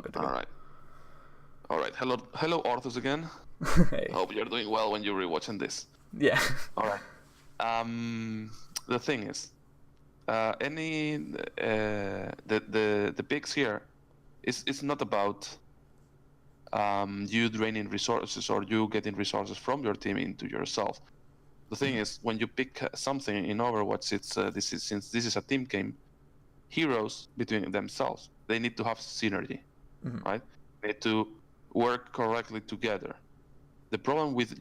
good to All go. right. All right. Hello, Arthur again. Hey. Hope you're doing well when you're rewatching this. Yeah. All right. The thing is, the picks here it's not about you draining resources or you getting resources from your team into yourself. The thing is, when you pick something in Overwatch, it's since this is a team game, heroes between themselves, they need to have synergy, right? They need to work correctly together. The problem with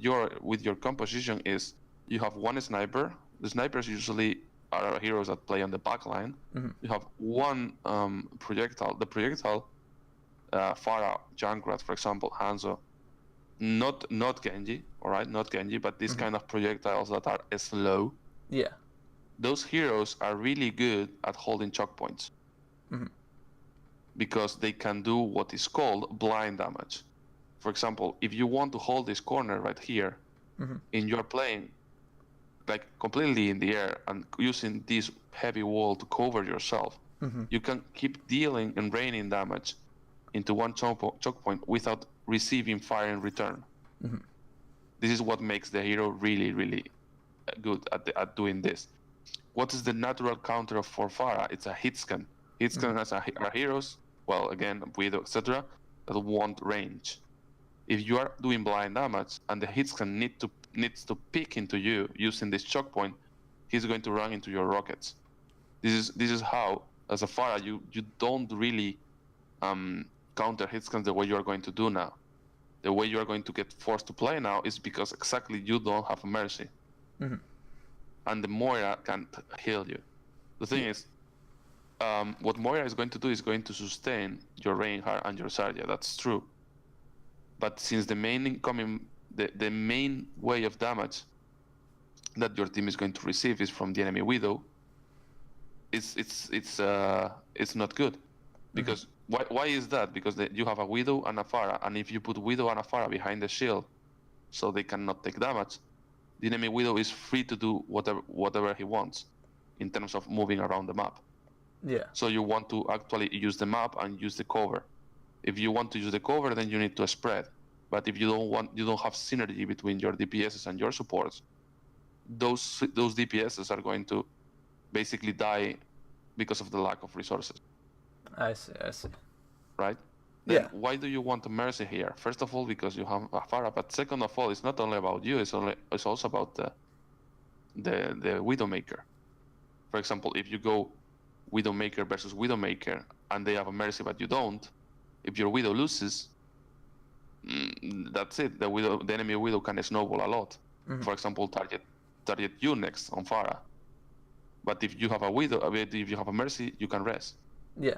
your composition is you have one sniper. The snipers usually are heroes that play on the back line. You have one projectile. The projectile, Pharah, Junkrat, for example, Hanzo, not Genji, all right, not Genji, but these kind of projectiles that are slow. Yeah. Those heroes are really good at holding choke points because they can do what is called blind damage. For example, if you want to hold this corner right here, and you're playing like completely in the air and using this heavy wall to cover yourself, you can keep dealing and raining damage into one choke point without receiving fire in return. This is what makes the hero really, really good at doing this. What is the natural counter for Pharah? It's a hit scan. Hit scan has our heroes, well, again, Widow, etc., that want range. If you are doing blind damage and the hit scan needs to pick into you using this choke point, he's going to run into your rockets. This is how, as a Pharah, you don't really counter hit scans the way you are going to do now. The way you are going to get forced to play now is because exactly you don't have a mercy. And the Moira can't heal you. The thing is, what Moira is going to do is going to sustain your Reinhardt and your Zarya. That's true. But since the main way of damage that your team is going to receive is from the enemy Widow, it's not good. Because why is that? Because you have a Widow and a Pharah, and if you put Widow and a Pharah behind the shield, so they cannot take damage, the enemy Widow is free to do whatever he wants in terms of moving around the map. Yeah. So you want to actually use the map and use the cover. If you want to use the cover, then you need to spread. But if you don't have synergy between your DPSs and your supports, those DPSs are going to basically die because of the lack of resources. I see. Right? Then why do you want a mercy here? First of all, because you have a Pharah, but second of all, it's not only about you, it's also about the Widowmaker. For example, if you go Widowmaker versus Widowmaker and they have a mercy but you don't, if your Widow loses, that's it. The enemy Widow can snowball a lot. For example, target you next on Pharah. But if you have a Widow, if you have a mercy, you can rest. Yeah.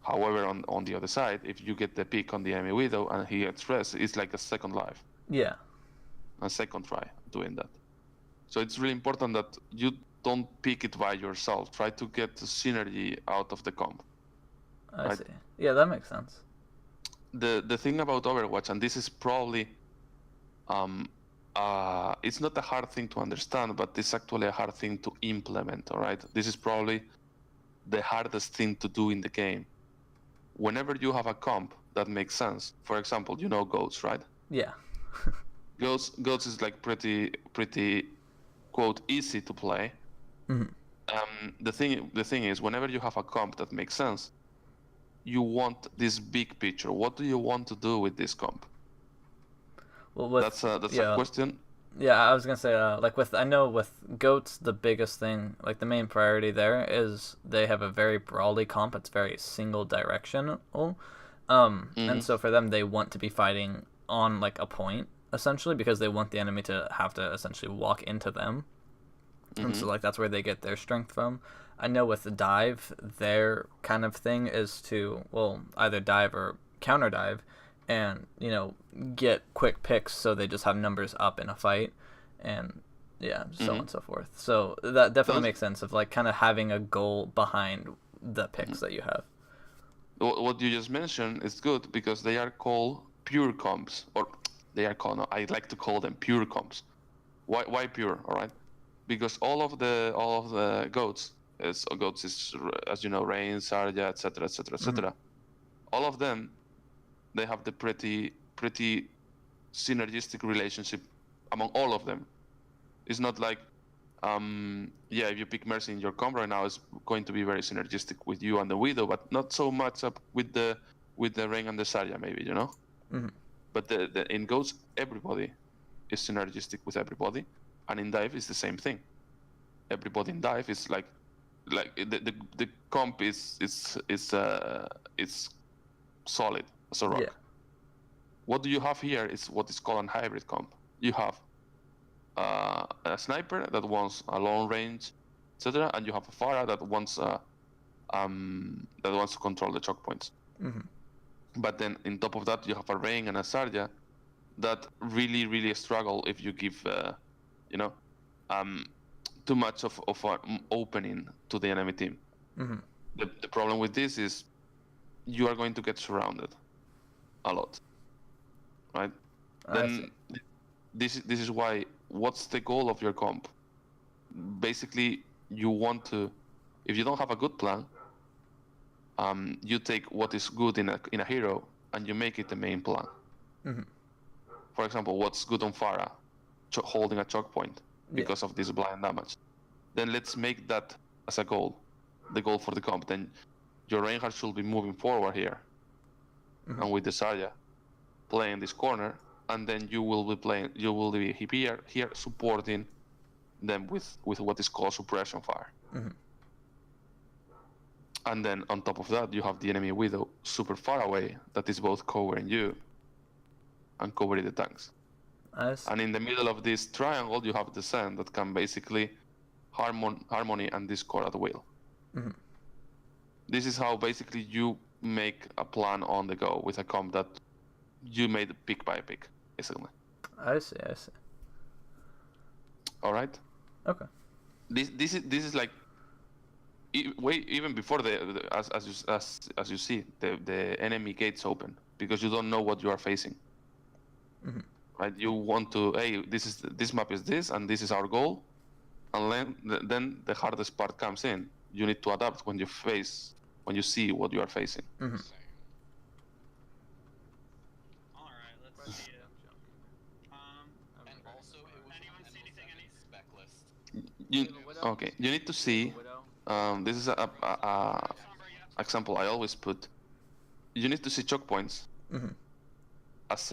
However, on the other side, if you get the pick on the enemy Widow and he gets rest, it's like a second life. Yeah. A second try doing that. So it's really important that you don't pick it by yourself. Try to get the synergy out of the comp. I see. Yeah, that makes sense. The thing about Overwatch, and this is probably it's not a hard thing to understand, but it's actually a hard thing to implement. All right, this is probably the hardest thing to do in the game. Whenever you have a comp that makes sense, for example, you know Ghosts, right? Yeah. Ghosts is like pretty quote easy to play. The thing is, whenever you have a comp that makes sense, you want this big picture. What do you want to do with this comp? Well, that's a question. Yeah, I was gonna say, I know with Goats, the biggest thing, like the main priority there is they have a very brawly comp. It's very single directional, and so for them, they want to be fighting on like a point essentially because they want the enemy to have to essentially walk into them, and so like that's where they get their strength from. I know with the dive, their kind of thing is to either dive or counter dive, and get quick picks so they just have numbers up in a fight, and so on and so forth. So that definitely makes sense of like kind of having a goal behind the picks that you have. What you just mentioned is good because they are called pure comps, or they are called. I like to call them pure comps. Why pure? All right, because all of the goats is as you know, Rain, Zarya, etc. all of them, they have the pretty synergistic relationship among all of them. It's not like, if you pick Mercy in your comp right now, it's going to be very synergistic with you and the Widow, but not so much up with the Reign and the Zarya, maybe, you know? Mm-hmm. But in Goats, everybody is synergistic with everybody, and in Dive, it's the same thing. Everybody in Dive is like the comp is solid as a rock. Yeah. What do you have here is what is called a hybrid comp. You have a sniper that wants a long range, etc., and you have a Pharah that wants to control the choke points. Mm-hmm. But then, in top of that, you have a Reign and a Zarya that really struggle if you give, too much of an opening to the enemy team. Mm-hmm. The problem with this is you are going to get surrounded a lot, right? Then this is why. What's the goal of your comp? Basically, you want to, if you don't have a good plan, you take what is good in a hero and you make it the main plan. Mm-hmm. For example, what's good on Pharah, holding a choke point because of this blind damage. Then let's make that as a goal, the goal for the comp. Then your Reinhardt should be moving forward here, and with the Zarya playing this corner. And then you will be here supporting them with what is called suppression fire. Mm-hmm. And then on top of that, you have the enemy Widow super far away that is both covering you and covering the tanks. And in the middle of this triangle, you have the Zen that can basically harmony and discord at will. Mm-hmm. This is how basically you make a plan on the go with a comp that you made pick by pick. Basically. I see. All right. Okay. This is like even before as you see the enemy gates open, because you don't know what you are facing. Mm-hmm. Right. You want to this map is this and this is our goal, and then the hardest part comes in. You need to adapt when you see what you are facing. Mm-hmm. All right, let's see it. You need to see. This is a example I always put. You need to see choke points as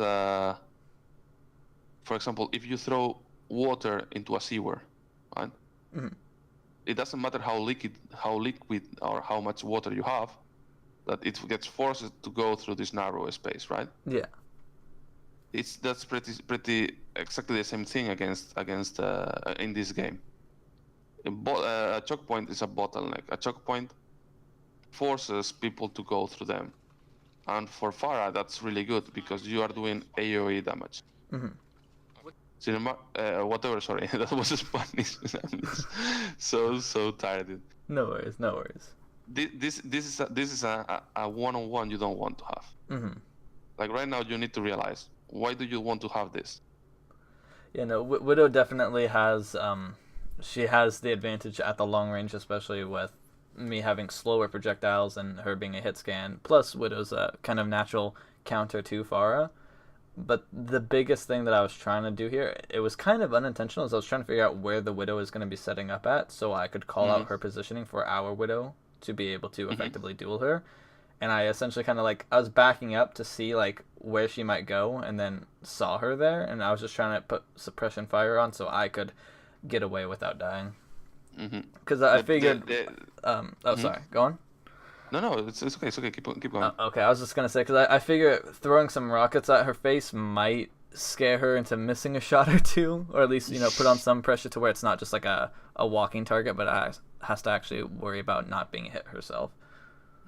for example, if you throw water into a sewer, right? Mm-hmm. It doesn't matter how liquid or how much water you have, that it gets forced to go through this narrow space, right? Yeah. That's pretty exactly the same thing against in this game. A choke point is a bottleneck. A choke point forces people to go through them, and for Pharah that's really good because you are doing AOE damage. Mm-hmm. Whatever. Sorry, that was Spanish. so tired. No worries. This is a one-on-one you don't want to have. Mm-hmm. Like right now, you need to realize, why do you want to have this? Yeah, no, Widow definitely has she has the advantage at the long range, especially with me having slower projectiles and her being a hit scan. Plus, Widow's a kind of natural counter to Pharah. But the biggest thing that I was trying to do here, it was kind of unintentional, is I was trying to figure out where the Widow is going to be setting up at, so I could call out her positioning for our Widow to be able to effectively duel her. And I essentially kind of I was backing up to see where she might go, and then saw her there, and I was just trying to put suppression fire on so I could get away without dying. Because I figured... sorry, go on. No, it's okay. It's okay. Keep going. Okay, I was just gonna say because I figure throwing some rockets at her face might scare her into missing a shot or two, or at least put on some pressure to where it's not just like a walking target, but has to actually worry about not being hit herself.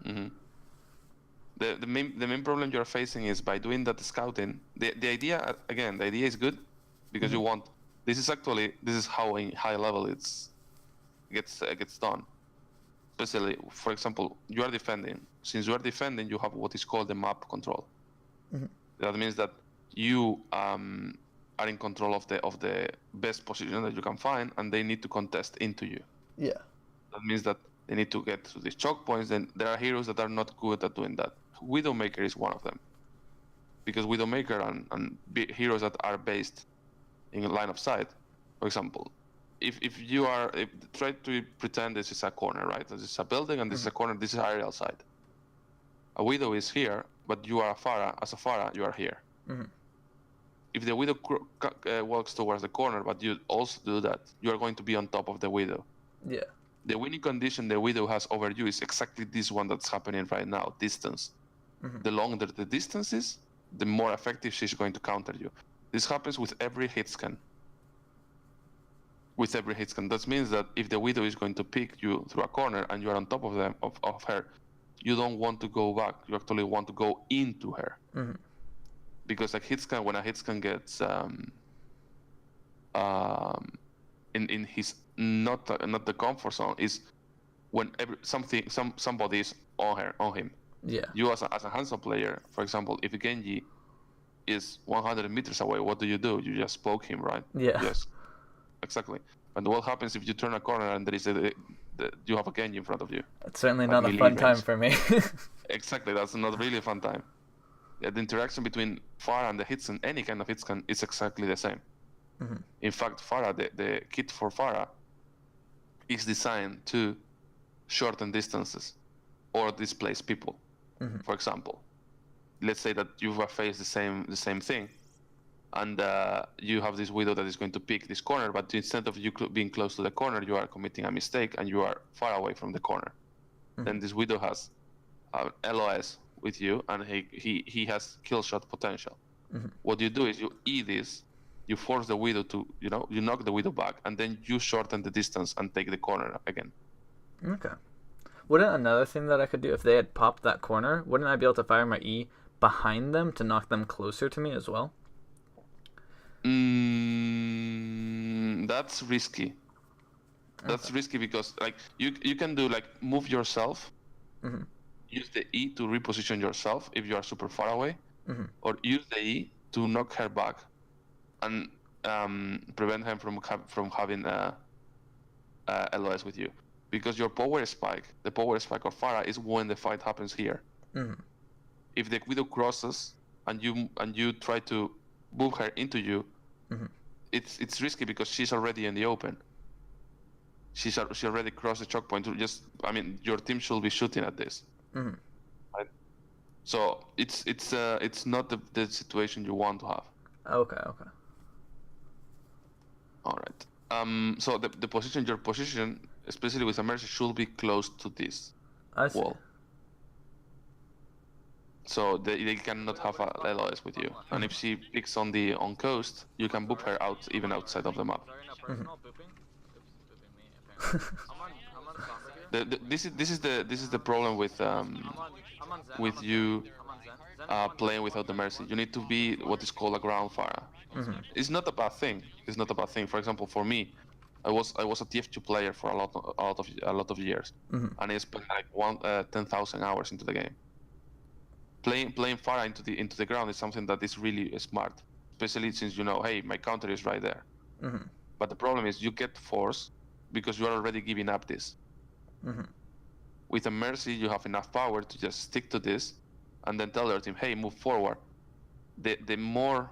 The main problem you're facing is by doing that scouting. The idea is good because you want. This is how in high level it gets done. Especially, for example, you are defending. Since you are defending, you have what is called the map control. That means that you are in control of the best position that you can find, and they need to contest into you. Yeah. That means that they need to get to these choke points. Then there are heroes that are not good at doing that. Widowmaker is one of them, because Widowmaker and heroes that are based in line of sight, for example, if try to pretend this is a corner, right? This is a building and this is a corner. This is aerial side. A Widow is here, but you are a Pharah. As a Pharah, you are here. If the Widow walks towards the corner, but you also do that, you are going to be on top of the Widow. Yeah. The winning condition the Widow has over you is exactly this one that's happening right now, distance. The longer the distance is, the more effective she's going to counter you. This happens with every hit scan. That means that if the Widow is going to pick you through a corner and you are on top of her, you don't want to go back. You actually want to go into her. Because when a hit scan gets in his not the comfort zone, is when somebody is on him. Yeah. You as a handsome player, for example, if Genji is 100 meters away, what do? You just poke him, right? Yeah. Yes. Exactly. And what happens if you turn a corner and there is you have a Genji in front of you? It's certainly not a fun time for me. Exactly, that's not really a fun time. Yeah, the interaction between Pharah and the hitscan, any kind of hitscan, is exactly the same. In fact, Pharah, the kit for Pharah is designed to shorten distances or displace people. For example, let's say that you have faced the same thing, and you have this Widow that is going to pick this corner, but instead of you being close to the corner, you are committing a mistake and you are far away from the corner. Then this Widow has LOS with you, and he has kill shot potential. What you do is you E this, you force the Widow to, you knock the Widow back, and then you shorten the distance and take the corner again. Okay. Wouldn't another thing that I could do, if they had popped that corner, wouldn't I be able to fire my E behind them to knock them closer to me as well? That's risky. That's risky because you can do move yourself, use the E to reposition yourself if you are super far away, or use the E to knock her back and prevent him from having LOS with you. Because your power spike, the power spike of Pharah, is when the fight happens here. If the Widow crosses and you try to move her into you, it's risky because she's already in the open. She already crossed the choke point. Your team should be shooting at this. Right? So it's not the situation you want to have. Okay. All right. So your position, especially with a Mercy, should be close to this wall. So they cannot have a LOS with you. And if she picks on coast, you can boop her out even outside of the map. This is the problem with you playing without the Mercy. You need to be what is called a ground Pharah. It's not a bad thing. For example, for me, I was a TF2 player for a lot of years, and I spent 10,000 hours into the game. Playing Pharah into the ground is something that is really smart, especially since hey, my counter is right there. But the problem is you get forced because you are already giving up this. With a Mercy, you have enough power to just stick to this, and then tell your team, hey, move forward. The more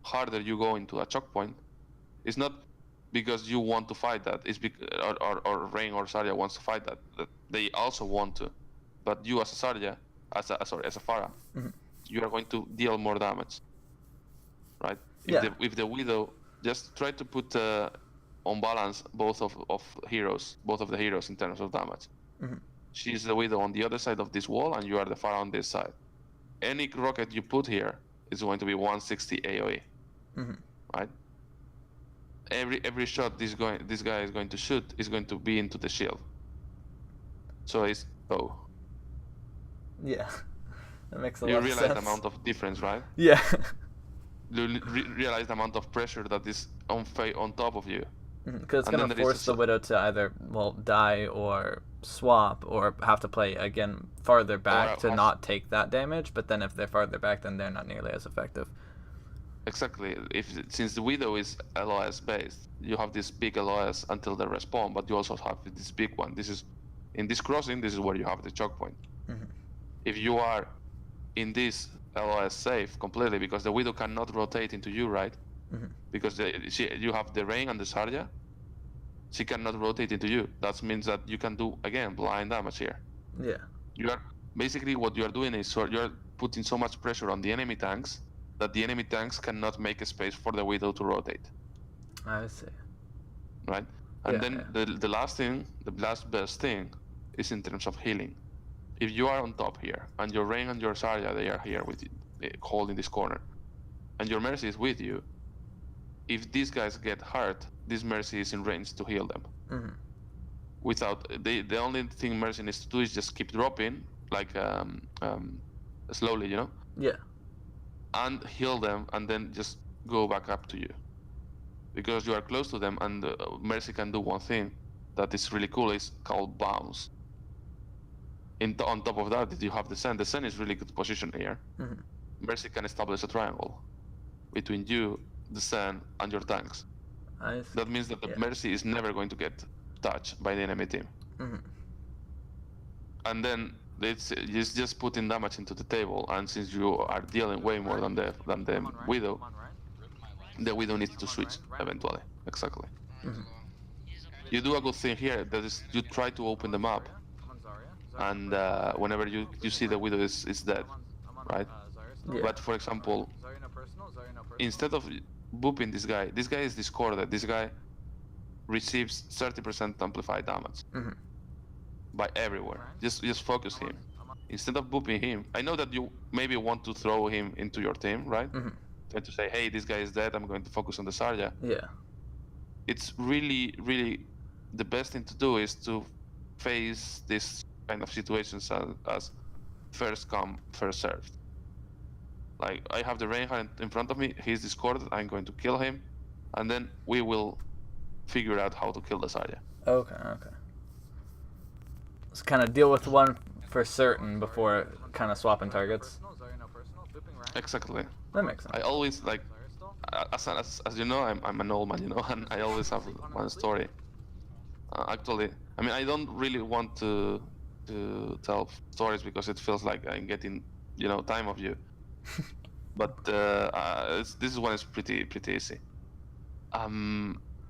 harder you go into a choke point, it's not because you want to fight that. It's or Rain or Zarya wants to fight that. They also want to, but you as a Zarya, as a Pharah, you are going to deal more damage, right? If the Widow, just try to put on balance both of the heroes in terms of damage. She's the Widow on the other side of this wall, and you are the Pharah on this side. Any rocket you put here is going to be 160 AOE, right? Every shot this guy is going to shoot is going to be into the shield. So it's Yeah, that makes a lot of sense. You realize the amount of difference, right? Yeah. You realize the amount of pressure that is on top of you. Because it's going to force the Widow to either, die or swap, or have to play, again, farther back to not take that damage, but then if they're farther back, then they're not nearly as effective. Exactly. Since the Widow is LOS based, you have this big LOS until they respawn, but you also have this big one. In this crossing, this is where you have the choke point. If you are in this LOS safe completely because the Widow cannot rotate into you, right? Because you have the Rain and the Zarya. She cannot rotate into you. That means that you can do, again, blind damage here. Yeah. You are basically what you are doing is you're putting so much pressure on the enemy tanks that the enemy tanks cannot make a space for the Widow to rotate. I see. Right? And then the last thing, the last best thing is in terms of healing. If you are on top here, and your Rain and your Zarya, they are here with you, holding this corner, and your Mercy is with you, if these guys get hurt, this Mercy is in range to heal them. Without the only thing Mercy needs to do is just keep dropping, like slowly, you know? Yeah. And heal them, and then just go back up to you. Because you are close to them, and Mercy can do one thing that is really cool, is called bounce. On top of that, you have the Sen. The Sen is really good position here. Mercy can establish a triangle between you, the Sen, and your tanks. That means that the Mercy is never going to get touched by the enemy team. And then it's just putting damage into the table, and since you are dealing way more than the Widow, the Widow needs to switch eventually. Exactly. You do a good thing here, that is you try to open them up, and whenever you see the Widow is dead, right? But for example, instead of booping this guy is discorded. This guy receives 30% amplified damage by everywhere. Just focus him. Instead of booping him, I know that you maybe want to throw him into your team, right? Try to say, hey, this guy is dead, I'm going to focus on the Zarya. Yeah. It's really, really the best thing to do is to face this kind of situations as first come, first served. Like, I have the Reinhardt in front of me, he's discorded, I'm going to kill him, and then we will figure out how to kill the Zarya. Okay. Let's kind of deal with one for certain before kind of swapping targets. Exactly. That makes sense. I always, like, as you know, I'm an old man, you know, and I always have one story. Actually, I mean, I don't really want to tell stories because it feels like I'm getting, you know, time of you. But this one is pretty easy.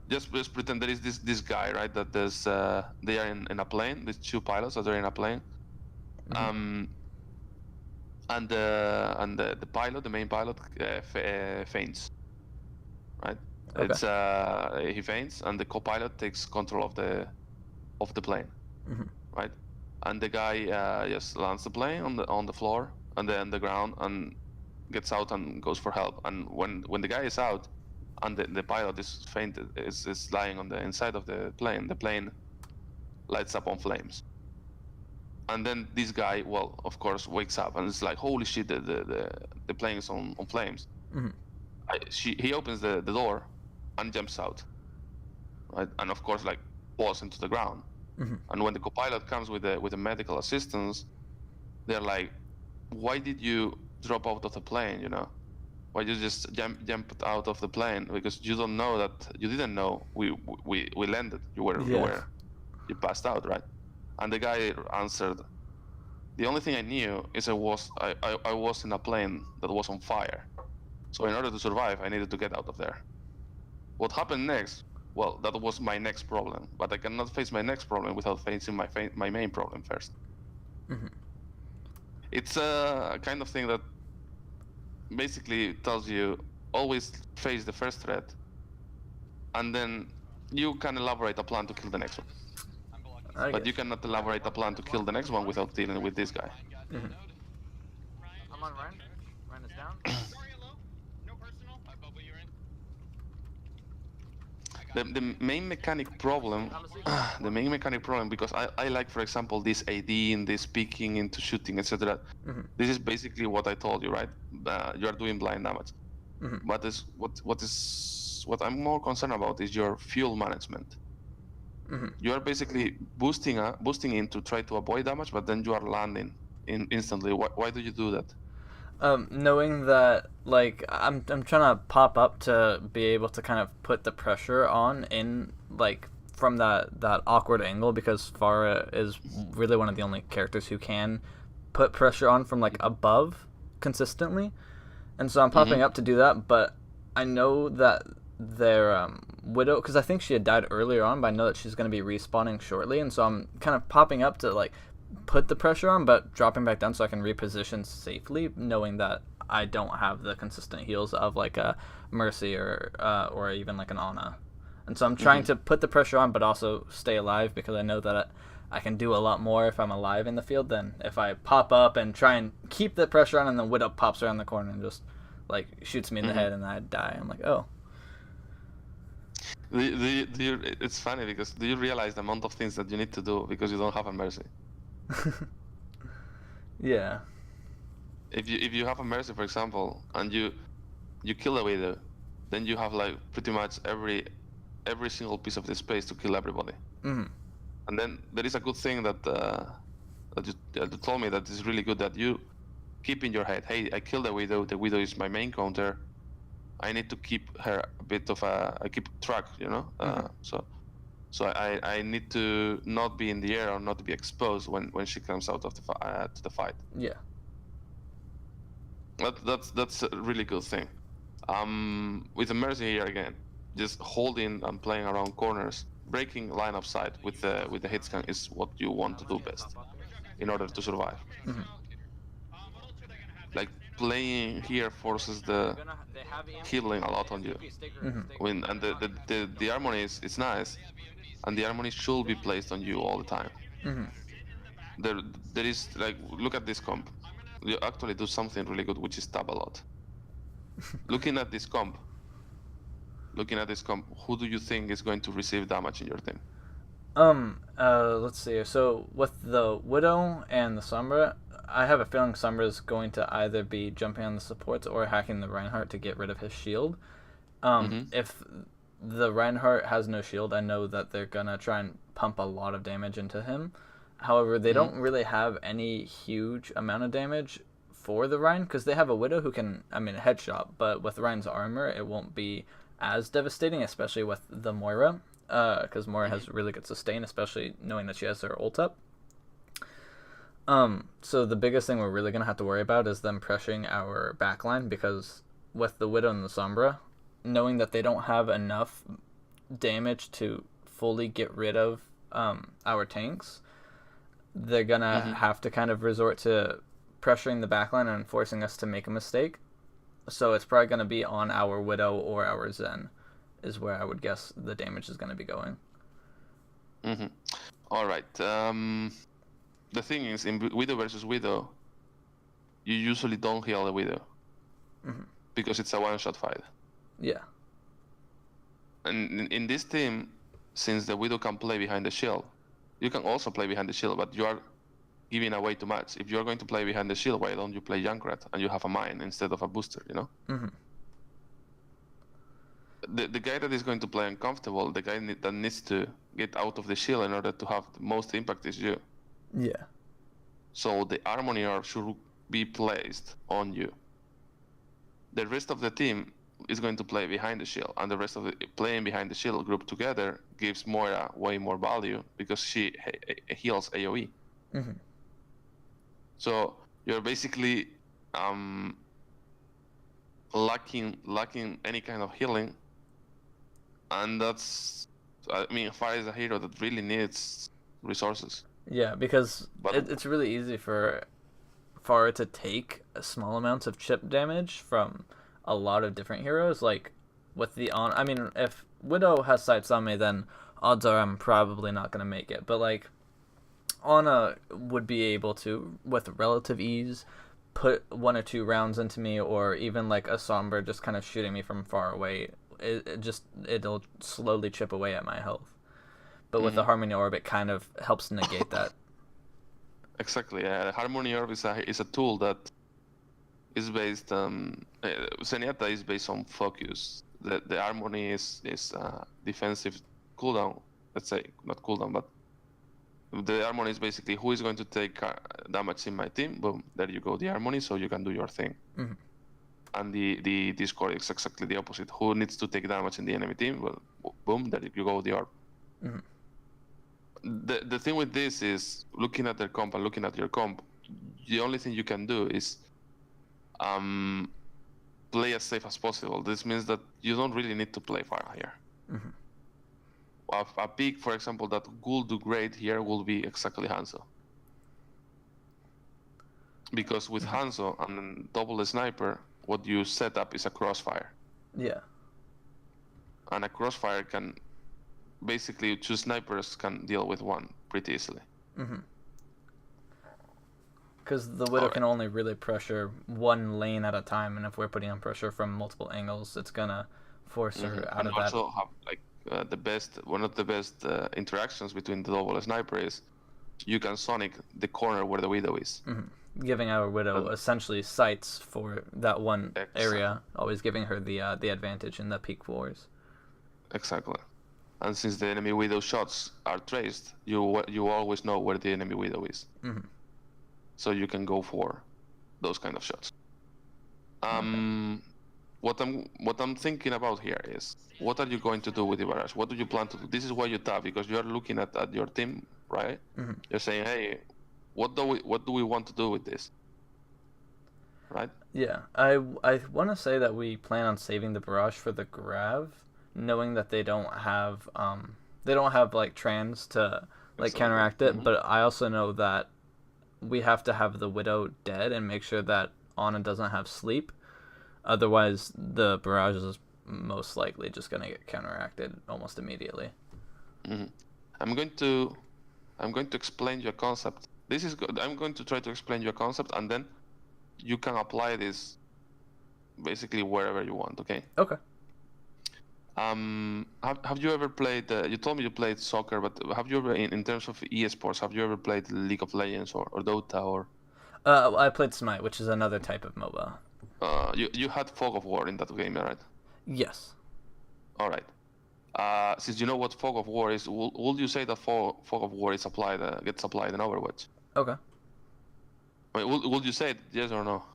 Just pretend there is this guy, right? That there's they are in a plane. There's two pilots that are in a plane. And the pilot, the main pilot, faints. Right? Okay. He faints, and the co-pilot takes control of the plane. Right? And the guy just lands the plane on the floor and then the ground and gets out and goes for help. And when the guy is out and the pilot is fainted, is lying on the inside of the plane lights up on flames. And then this guy, well, of course, wakes up and it's like, holy shit, the plane is on flames. He opens the door and jumps out, right? And of course, like, falls into the ground. And when the co-pilot comes with the medical assistance, they're like, why did you drop out of the plane, you know? Why you just jumped out of the plane? Because you didn't know we landed. You passed out, right? And the guy answered, the only thing I knew is I was in a plane that was on fire. So in order to survive, I needed to get out of there. What happened next? Well, that was my next problem. But I cannot face my next problem without facing my main problem first. It's a kind of thing that basically tells you always face the first threat, and then you can elaborate a plan to kill the next one. But you cannot elaborate a plan to kill the next one without dealing with this guy. I'm on Ryan. Ryan is down. The main mechanic problem, because I like, for example, this AD and this peeking into shooting, etc. This is basically what I told you, right? You are doing blind damage. But what I'm more concerned about is your fuel management. You are basically boosting in to try to avoid damage, but then you are landing instantly. Why do you do that? Knowing that, like, I'm trying to pop up to be able to kind of put the pressure on in, like, from that awkward angle, because Pharah is really one of the only characters who can put pressure on from, like, above consistently, and so I'm popping up to do that. But I know that their Widow, because I think she had died earlier on, but I know that she's going to be respawning shortly, and so I'm kind of popping up to like put the pressure on, but dropping back down so I can reposition safely, knowing that I don't have the consistent heals of like a Mercy or even like an Ana. And so I'm trying to put the pressure on, but also stay alive, because I know that I can do a lot more if I'm alive in the field than if I pop up and try and keep the pressure on, and then Widow pops around the corner and just like shoots me in the head and I die. I'm like, oh. It's funny because do you realize the amount of things that you need to do because you don't have a Mercy? Yeah. If you have a Mercy, for example, and you kill a Widow, then you have like pretty much every single piece of the space to kill everybody. And then there is a good thing that you told me that is really good, that you keep in your head, hey, I killed the Widow is my main counter, I need to keep her a bit of I keep track, you know. So I need to not be in the air or not to be exposed when she comes out of the to the fight. Yeah. That's a really good thing. With the Mercy here again, just holding and playing around corners, breaking line of sight with the hit scan is what you want to do best in order to survive. Like playing here forces the healing a lot on you. And the harmony is nice, and the harmony should be placed on you all the time. There is like, look at this comp. You actually do something really good, which is tab a lot. Looking at this comp, who do you think is going to receive damage in your team? Let's see. So with the Widow and the Sombra, I have a feeling Sombra's going to either be jumping on the supports or hacking the Reinhardt to get rid of his shield. If the Reinhardt has no shield, I know that they're gonna try and pump a lot of damage into him. However, they don't really have any huge amount of damage for the Rein, because they have a Widow who can, headshot, but with Rein's armor, it won't be as devastating, especially with the Moira, because Moira has really good sustain, especially knowing that she has her ult up. So the biggest thing we're really going to have to worry about is them pressuring our backline, because with the Widow and the Sombra, knowing that they don't have enough damage to fully get rid of our tanks, they're going to have to kind of resort to pressuring the backline and forcing us to make a mistake. So it's probably going to be on our Widow or our Zen is where I would guess the damage is going to be going. All right. The thing is, in Widow versus Widow, you usually don't heal the Widow because it's a one-shot fight. Yeah. And in this team, since the Widow can play behind the shield, you can also play behind the shield, but you are giving away too much. If you're going to play behind the shield, why don't you play Junkrat and you have a mine instead of a booster, you know? The guy that is going to play uncomfortable, the guy that needs to get out of the shield in order to have the most impact is you. Yeah. So the Harmony Orb should be placed on you. The rest of the team is going to play behind the shield, and the rest of the playing behind the shield group together gives Moira way more value because she heals AoE. So you're basically lacking any kind of healing, and that's, Pharah is a hero that really needs resources. Yeah, because it's really easy for Pharah to take small amounts of chip damage from a lot of different heroes. Like with the if Widow has sights on me, then odds are I'm probably not gonna make it. But like Ana would be able to, with relative ease, put 1 or 2 rounds into me, or even like a Sombra just kind of shooting me from far away. It'll slowly chip away at my health. But with the Harmony Orb, it kind of helps negate that. Exactly. Yeah. Harmony Orb is a tool that is based Zenyatta is based on focus. The Harmony is defensive cooldown. Let's say not cooldown, but the Harmony is basically who is going to take damage in my team. Boom, there you go. The Harmony, so you can do your thing. And the Discord is exactly the opposite. Who needs to take damage in the enemy team? Well, boom, there you go. The Orb. The thing with this is looking at their comp and looking at your comp. The only thing you can do is play as safe as possible. This means that you don't really need to play Pharah here. A pick, for example, that would do great here will be exactly Hanzo. Because with Hanzo and double sniper, what you set up is a crossfire. Yeah. And a crossfire can basically 2 snipers can deal with one pretty easily. Because the Widow can only really pressure one lane at a time, and if we're putting on pressure from multiple angles, it's gonna force her out and of that. Also have like one of the best interactions between the double sniper is you can sonic the corner where the Widow is. Giving our Widow essentially sights for that one area, always giving her the advantage in the peak wars. Exactly. And since the enemy Widow shots are traced, you always know where the enemy Widow is. So you can go for those kind of shots. What I'm thinking about here is, what are you going to do with the barrage? What do you plan to do? This is why you tap, because you are looking at your team, right? You're saying, hey, what do we want to do with this? Right? Yeah, I want to say that we plan on saving the barrage for the Grav, knowing that they don't have like trans to like counteract it. But I also know that we have to have the Widow dead and make sure that Ana doesn't have sleep. Otherwise, the barrage is most likely just going to get counteracted almost immediately. I'm going to explain your concept. This is good. I'm going to try to explain your concept, and then you can apply this basically wherever you want. Okay. Okay. Have you ever played? You told me you played soccer, but have you ever, in terms of esports, have you ever played League of Legends or Dota or? I played Smite, which is another type of MOBA. You had Fog of War in that game, right? Yes. All right. Since you know what Fog of War is, would you say that Fog of War is gets applied in Overwatch? Okay. I mean, would you say it, yes or no?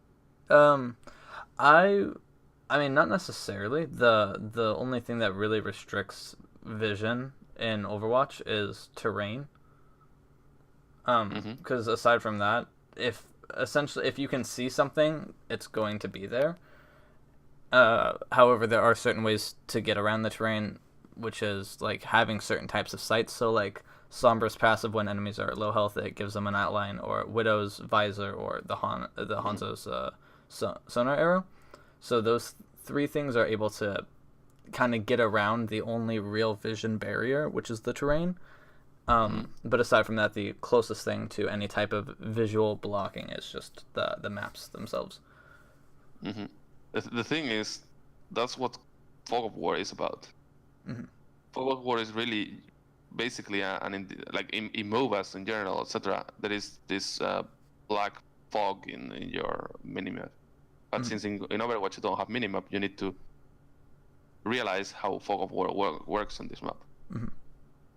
I mean, not necessarily. The only thing that really restricts vision in Overwatch is terrain. Because aside from that, if you can see something, it's going to be there. However, there are certain ways to get around the terrain, which is like having certain types of sights. So like Sombra's passive, when enemies are at low health, it gives them an outline, or Widow's visor, or the Hanzo's sonar arrow. So those 3 things are able to kind of get around the only real vision barrier, which is the terrain. But aside from that, the closest thing to any type of visual blocking is just the maps themselves. The thing is, that's what Fog of War is about. Fog of War is really basically in MOBAs in general, etc. There is this black fog in your minimap. But since in Overwatch you don't have minimap, you need to realize how Fog of War works on this map.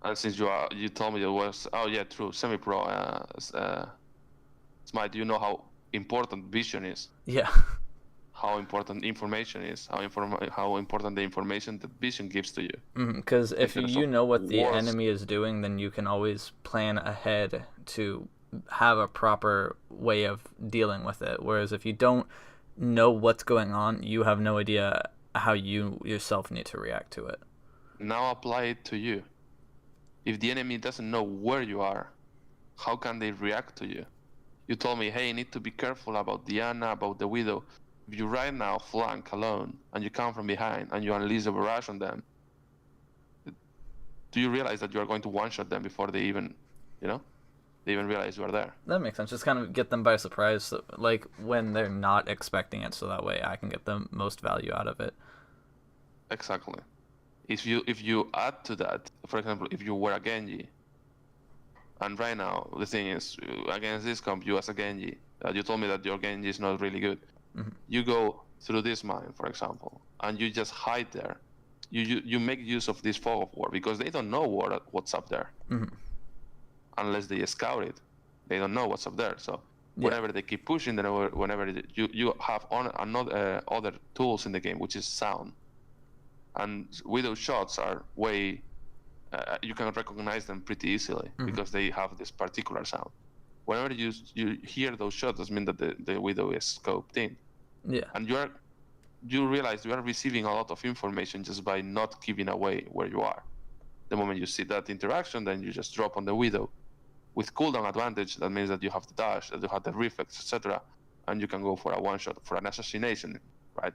And since you told me it was true, semi-pro Smite, you know how important vision is. Yeah. How important information is. How important the information that vision gives to you. Because if you know what the enemy is doing, then you can always plan ahead to have a proper way of dealing with it. Whereas if you don't know what's going on, you have no idea how you yourself need to react to it. Now apply it to you. If the enemy doesn't know where you are, how can they react to you? You told me, hey, you need to be careful about Diana, about the Widow. If you right now flank alone and you come from behind and you unleash a barrage on them, do you realize that you are going to one-shot them before they even realize you are there? That makes sense. Just kind of get them by surprise, like when they're not expecting it, so that way I can get the most value out of it. Exactly. If you add to that, for example, if you were a Genji, and right now the thing is, against this comp, you as a Genji, you told me that your Genji is not really good. You go through this mine, for example, and you just hide there. You make use of this Fog of War because they don't know what's up there. Unless they scout it, they don't know what's up there. So whenever they keep pushing, then whenever you have other tools in the game, which is sound. And Widow shots are way, you can recognize them pretty easily because they have this particular sound. Whenever you hear those shots, that means that the Widow is scoped in. Yeah. And you realize you are receiving a lot of information just by not giving away where you are. The moment you see that interaction, then you just drop on the Widow. With cooldown advantage, that means that you have the dash, that you have the reflex, etc., and you can go for a one-shot, for an assassination, right?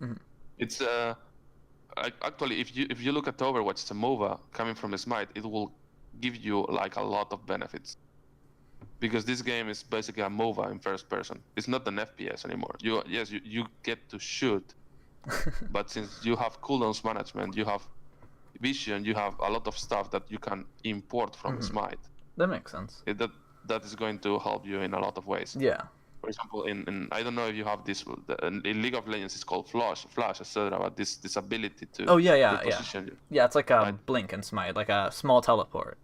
Mm-hmm. It's actually, if you look at Overwatch, the MOBA coming from Smite, it will give you like a lot of benefits. Because this game is basically a MOBA in first person. It's not an FPS anymore. You get to shoot, but since you have cooldowns management, you have vision, you have a lot of stuff that you can import from Smite. That makes sense. That is going to help you in a lot of ways. Yeah. For example, in I don't know if you have this in League of Legends, it's called Flash, etc. But this ability to reposition you. Yeah, it's like a blink and smite, like a small teleport.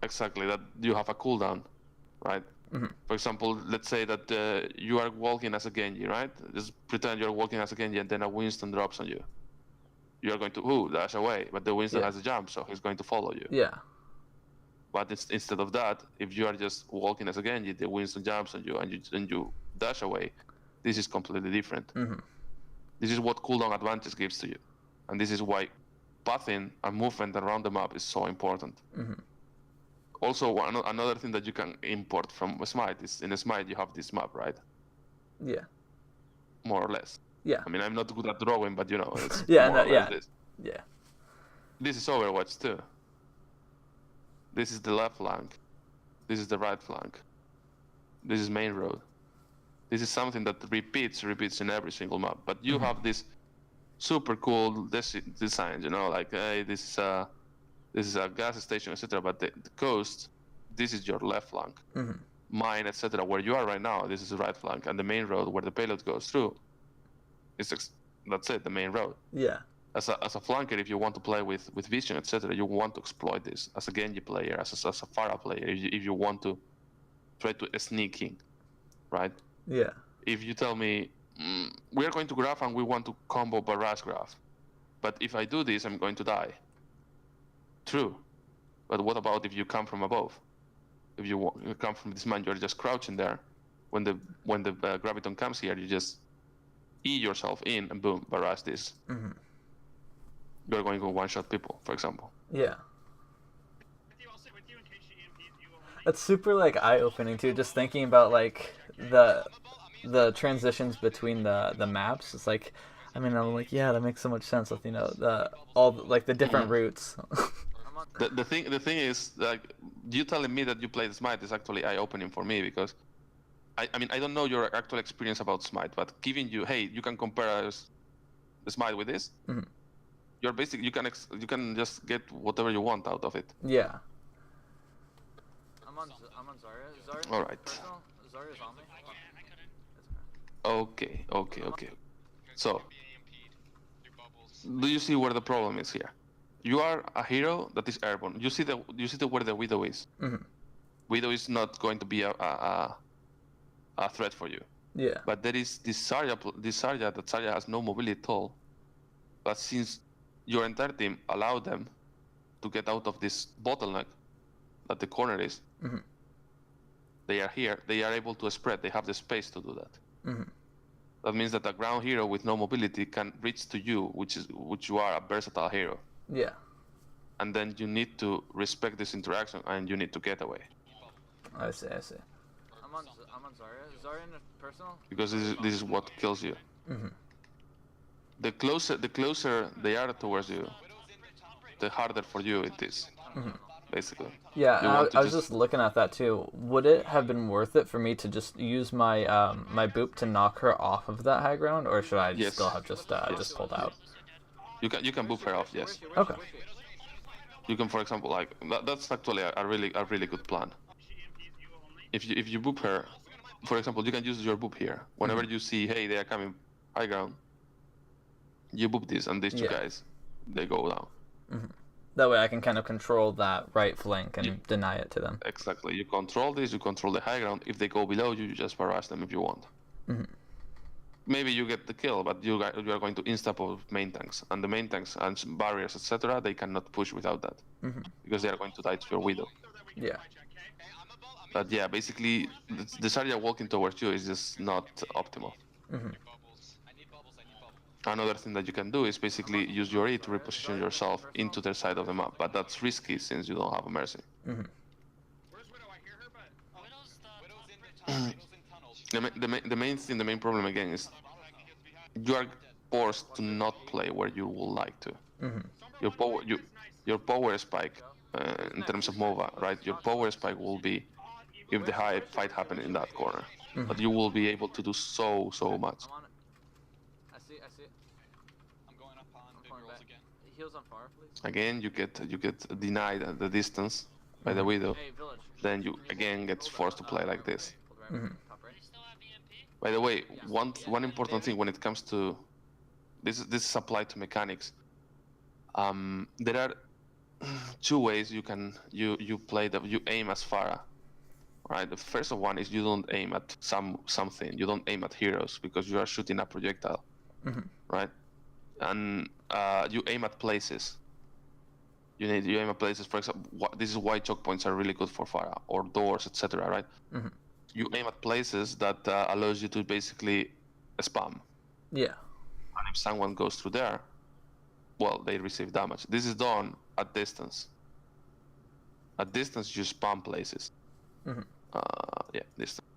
Exactly, that you have a cooldown, right? Mm-hmm. For example, let's say that you are walking as a Genji, right? Just pretend you're walking as a Genji, and then a Winston drops on you. You're going to dash away, but the Winston has a jump, so he's going to follow you. Yeah. But instead of that, if you are just walking as a Genji, the Winston jumps on you and you dash away. This is completely different. Mm-hmm. This is what cooldown advantage gives to you, and this is why pathing and movement around the map is so important. Mm-hmm. Also, another thing that you can import from Smite is in Smite you have this map, right? Yeah. More or less. Yeah. I mean, I'm not good at drawing, but it's this. Yeah. This is Overwatch too. This is the left flank. This is the right flank. This is main road. This is something that repeats in every single map. But you have this super cool designs, like hey, this is a gas station, etc. But the coast, this is your left flank. Mine, etc. Where you are right now, this is the right flank, and the main road where the payload goes through. That's it, the main road. Yeah. As a flanker, if you want to play with vision, etc., you want to exploit this. As a Genji player, as a Pharah player, if you want to try to sneak in, right? Yeah. If you tell me, we are going to graph and we want to combo barrage graph, but if I do this, I'm going to die. True. But what about if you come from above? If you come from this man, you're just crouching there. When the graviton comes here, you just E yourself in and boom, barrage this. You're going to one-shot people, for example. Yeah. That's super like eye-opening too. Just thinking about like the transitions between the maps. It's like, I mean, I'm like, yeah, that makes so much sense with the different routes. The thing is, like, you telling me that you played Smite is actually eye-opening for me, because I mean, I don't know your actual experience about Smite, but giving you, hey, you can compare the Smite with this. You're basically you can just get whatever you want out of it. Yeah. I'm on Zarya. Zarya. All right. Zarya's on me. Okay. So, do you see where the problem is here? You are a hero that is airborne. You see where the Widow is. Widow is not going to be a threat for you. Yeah. But there is this Zarya that Zarya has no mobility at all. But since your entire team allowed them to get out of this bottleneck that the corner is, they are here. They are able to spread. They have the space to do that. That means that a ground hero with no mobility can reach to you, which you are a versatile hero. Yeah. And then you need to respect this interaction, and you need to get away. I see. I'm on Zarya. Zarya in a personal? Because this is what kills you. The closer they are towards you, the harder for you it is. Basically. Yeah, I was just looking at that too. Would it have been worth it for me to just use my my boop to knock her off of that high ground, or should I still have just pulled out? You can boop her off, yes. Okay. You can, for example, like that's actually a really good plan. If you boop her, for example, you can use your boop here. Whenever you see, hey, they are coming high ground, you boop this, and these two guys, they go down. That way I can kind of control that right flank and deny it to them. Exactly. You control this, you control the high ground. If they go below you, you just barrage them if you want. Maybe you get the kill, but you are going to insta-pop main tanks. And the main tanks and barriers, etc., they cannot push without that. Because they are going to die to your Widow. Yeah. But yeah, basically, the Zarya walking towards you is just not optimal. Another thing that you can do is basically use your E to reposition yourself into their side of the map, but that's risky since you don't have a mercy. Where's Widow? I hear her, but Widow's in The main problem again is you are forced to not play where you would like to. Your power spike in terms of MOBA, right? Your power spike will be if the high fight happens in that corner, but you will be able to do so much. I see. I'm going up on big rolls again. Heals on Pharah, please. Again, you get denied at the distance by the Widow. Hey, village. Then you again get forced to play like this. Top right. By the way, one important thing when it comes to this is applied to mechanics. There are two ways you aim as Pharah. Right. The first one is you don't aim at something. You don't aim at heroes because you are shooting a projectile, right? And you aim at places. You aim at places. For example, this is why choke points are really good for Pharah, or doors, etc. Right? You aim at places that allows you to basically spam. Yeah. And if someone goes through there, well, they receive damage. This is done at distance. At distance, you spam places. Distance.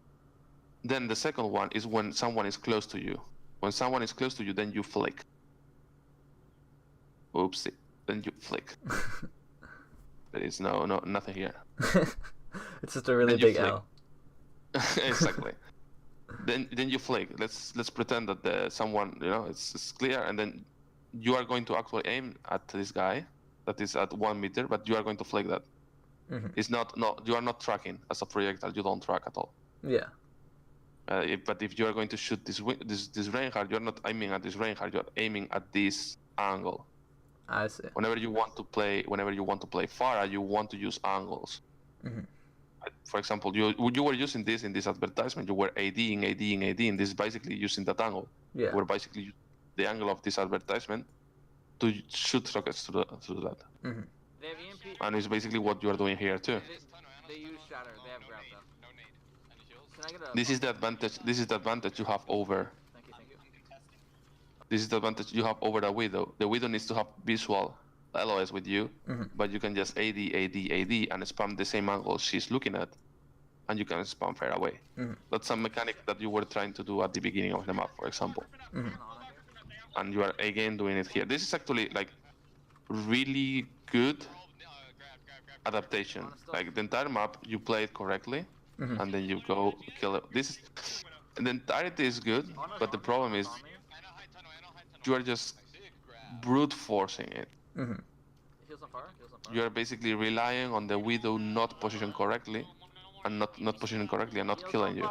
Then the second one is when someone is close to you. When someone is close to you, then you flick. Oopsie. Then you flick. There is nothing here. It's just a really big L. Exactly. Then you flick. Let's pretend that someone, it's clear, and then you are going to actually aim at this guy that is at 1 meter, but you are going to flick that. It's you are not tracking as a projectile. You don't track at all. Yeah. But if you are going to shoot this Reinhardt, you're not aiming at this Reinhardt. You're aiming at this angle. I see. Whenever you want to play Pharah, you want to use angles. For example, you were using this in this advertisement. You were ADing, and this is basically using that angle. Yeah. You were basically the angle of this advertisement to shoot rockets through that. They have EMP. And it's basically what you are doing here too. They use shatter. They have grab them. No nade. Any heals? Can I get a? This is the advantage. This is the advantage you have over. Thank you. I'm contesting. This is the advantage you have over the Widow. The Widow needs to have visual LOS with you, but you can just AD, and spam the same angle she's looking at, and you can spam far away. That's a mechanic that you were trying to do at the beginning of the map, for example. And you are again doing it here. This is actually like really good adaptation. Like the entire map, you play it correctly, and then you go kill it. The entirety is good, but the problem is you are just brute forcing it. Heals on Pharah. You are basically relying on the Widow not positioned correctly, and not positioning correctly and not killing you.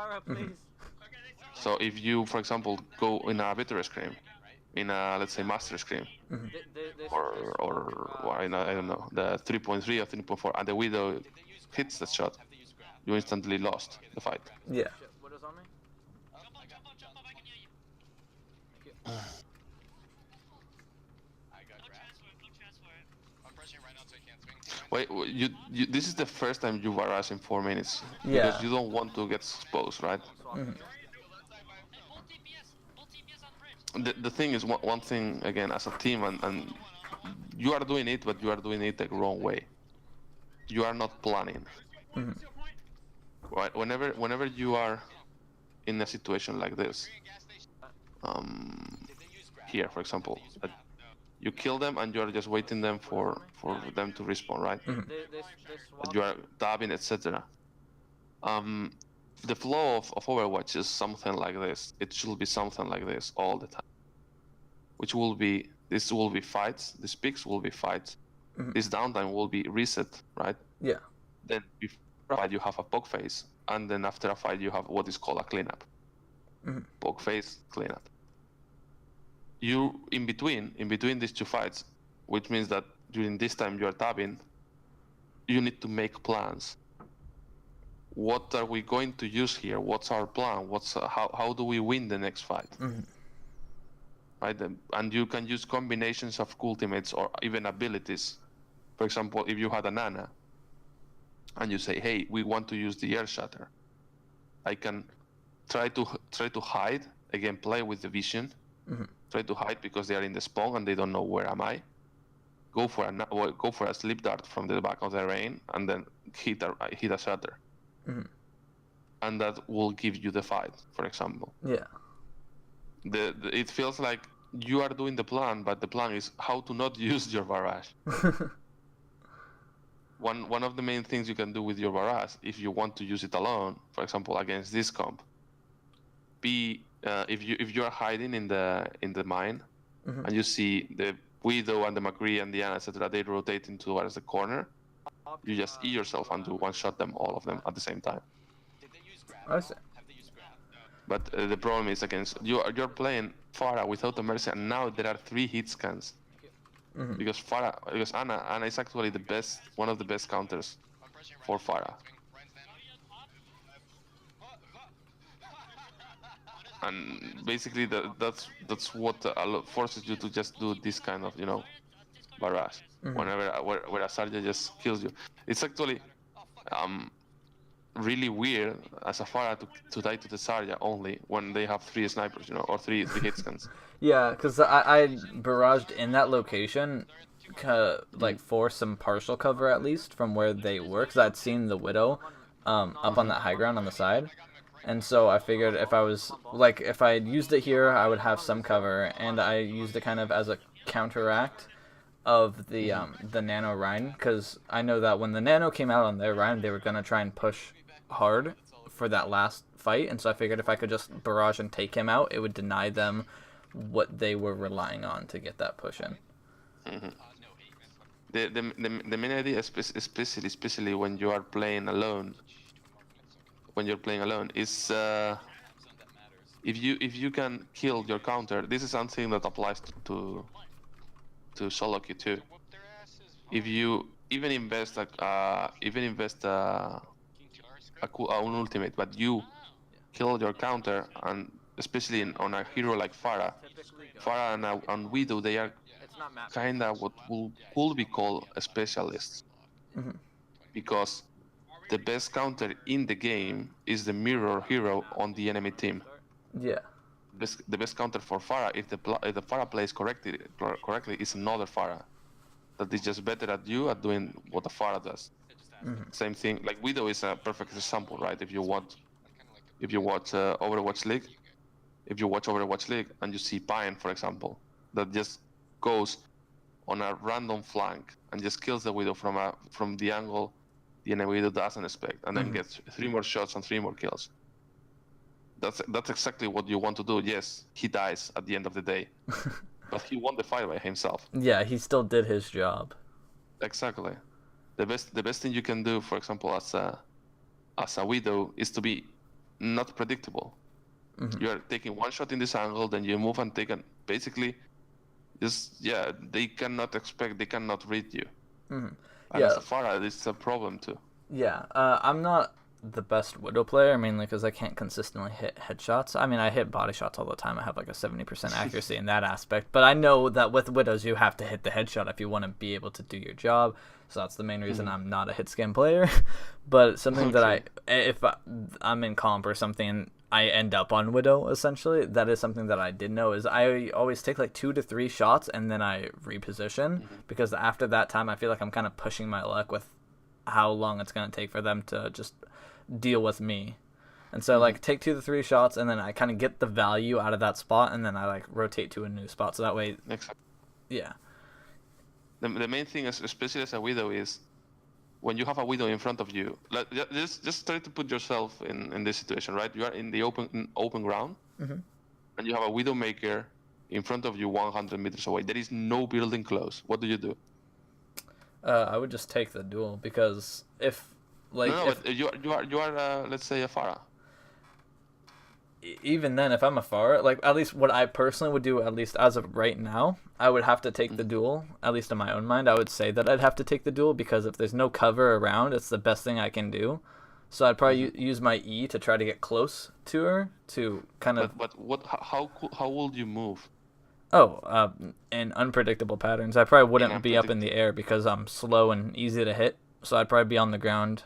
So if you, for example, go in a Bitter Scream, in a, let's say, Master Scream, or I don't know, the 3.3 or 3.4, and the Widow hits the shot, you instantly lost the fight. Yeah. What is on me? Jump up, I can hear you. Thank you. I got grabbed. I'm pressing right now so I can't swing. Wait, this is the first time you were rushing 4 minutes. Yeah. Because you don't want to get exposed, right? The thing is, one thing, again, as a team, and you are doing it, but you are doing it the wrong way. You are not planning. Right? Whenever you are in a situation like this, here, for example, you kill them and you are just waiting them for them to respawn, right? But you are dabbing, etc. The flow of Overwatch is something like this. It should be something like this all the time. This will be fights. These peaks will be fights. This downtime will be reset, right? Yeah. Then before a fight you have a poke phase, and then after a fight you have what is called a cleanup. Poke phase, cleanup. You in between these two fights, which means that during this time you are tabbing, you need to make plans. What are we going to use here? What's our plan? How do we win the next fight? Right? And you can use combinations of ultimates or even abilities. For example, if you had an Ana, and you say, "Hey, we want to use the air shatter," I can try to hide, again, play with the vision, Try to hide because they are in the spawn and they don't know where am I. Go for a sleep dart from the back of the rain and then hit a shutter. And that will give you the fight, for example. Yeah. It feels like you are doing the plan, but the plan is how to not use your barrage. One of the main things you can do with your barrage, if you want to use it alone, for example, against this comp, if you are hiding in the mine, and you see the Widow and the McCree and the Ana, etc., they rotate towards the corner, you just E yourself and do one-shot them, all of them at the same time. I see. But the problem is you're playing Pharah without a Mercy, and now there are 3 hit scans. Because Ana is actually one of the best counters for Pharah. And basically that's what forces you to just do this kind of barrage. Whenever where a Sarja just kills you. It's actually really weird as a Pharah to die to the Sarja only when they have 3 snipers, or 3 hit scans. Yeah, because I barraged in that location, like for some partial cover at least from where they were, because I'd seen the Widow up on that high ground on the side, and so I figured if I used it here, I would have some cover, and I used it kind of as a counteract of the Nano Rhine, because I know that when the Nano came out on their Rhine, they were gonna try and push hard for that last fight, and so I figured if I could just barrage and take him out, it would deny them what they were relying on to get that push in. The main idea, especially when you are playing alone, is if you can kill your counter. This is something that applies to solo queue too. If you even invest an ultimate, but you kill your counter, and especially on a hero like Pharah and Widow, they are kind of what could be called specialists, because the best counter in the game is the mirror hero on the enemy team. Yeah. The best counter for Pharah, if the Pharah plays correctly, is another Pharah that is just better at doing what the Pharah does. Same thing, like Widow is a perfect example, right? If you watch Overwatch League, and you see Pine, for example, that just goes on a random flank and just kills the Widow from the angle the enemy Widow doesn't expect, and then gets 3 more shots and 3 more kills. That's exactly what you want to do. Yes, he dies at the end of the day, but he won the fight by himself. Yeah, he still did his job. Exactly. The best thing you can do, for example, as a Widow, is to be not predictable. You are taking one shot in this angle, then you move and take it. Basically, they cannot read you. And as a Pharah, it's a problem too. Yeah, I'm not the best Widow player, mainly because I can't consistently hit headshots. I mean, I hit body shots all the time. I have like a 70% accuracy in that aspect. But I know that with Widows, you have to hit the headshot if you want to be able to do your job. So that's the main reason I'm not a hit scan player. But something that if I'm in comp or something and I end up on Widow, essentially, that is something that I did know, is I always take like 2 to 3 shots and then I reposition, because after that time I feel like I'm kind of pushing my luck with how long it's going to take for them to just deal with me. And so like take 2 to 3 shots and then I kind of get the value out of that spot, and then I like rotate to a new spot, so that way yeah. The main thing, especially as a Widow, is when you have a Widow in front of you, just try to put yourself in this situation, right? You are in the open ground, and you have a Widowmaker in front of you 100 meters away. There is no building close. What do you do? I would just take the duel, because if but you are let's say a Pharah. Even then, if I'm a Pharah, like at least what I personally would do, at least as of right now, I would have to take the duel. At least in my own mind, I would say that I'd have to take the duel, because if there's no cover around, it's the best thing I can do. So I'd probably use my E to try to get close to her to kind of. But how would you move? Oh, in unpredictable patterns. I probably wouldn't be up in the air because I'm slow and easy to hit. So I'd probably be on the ground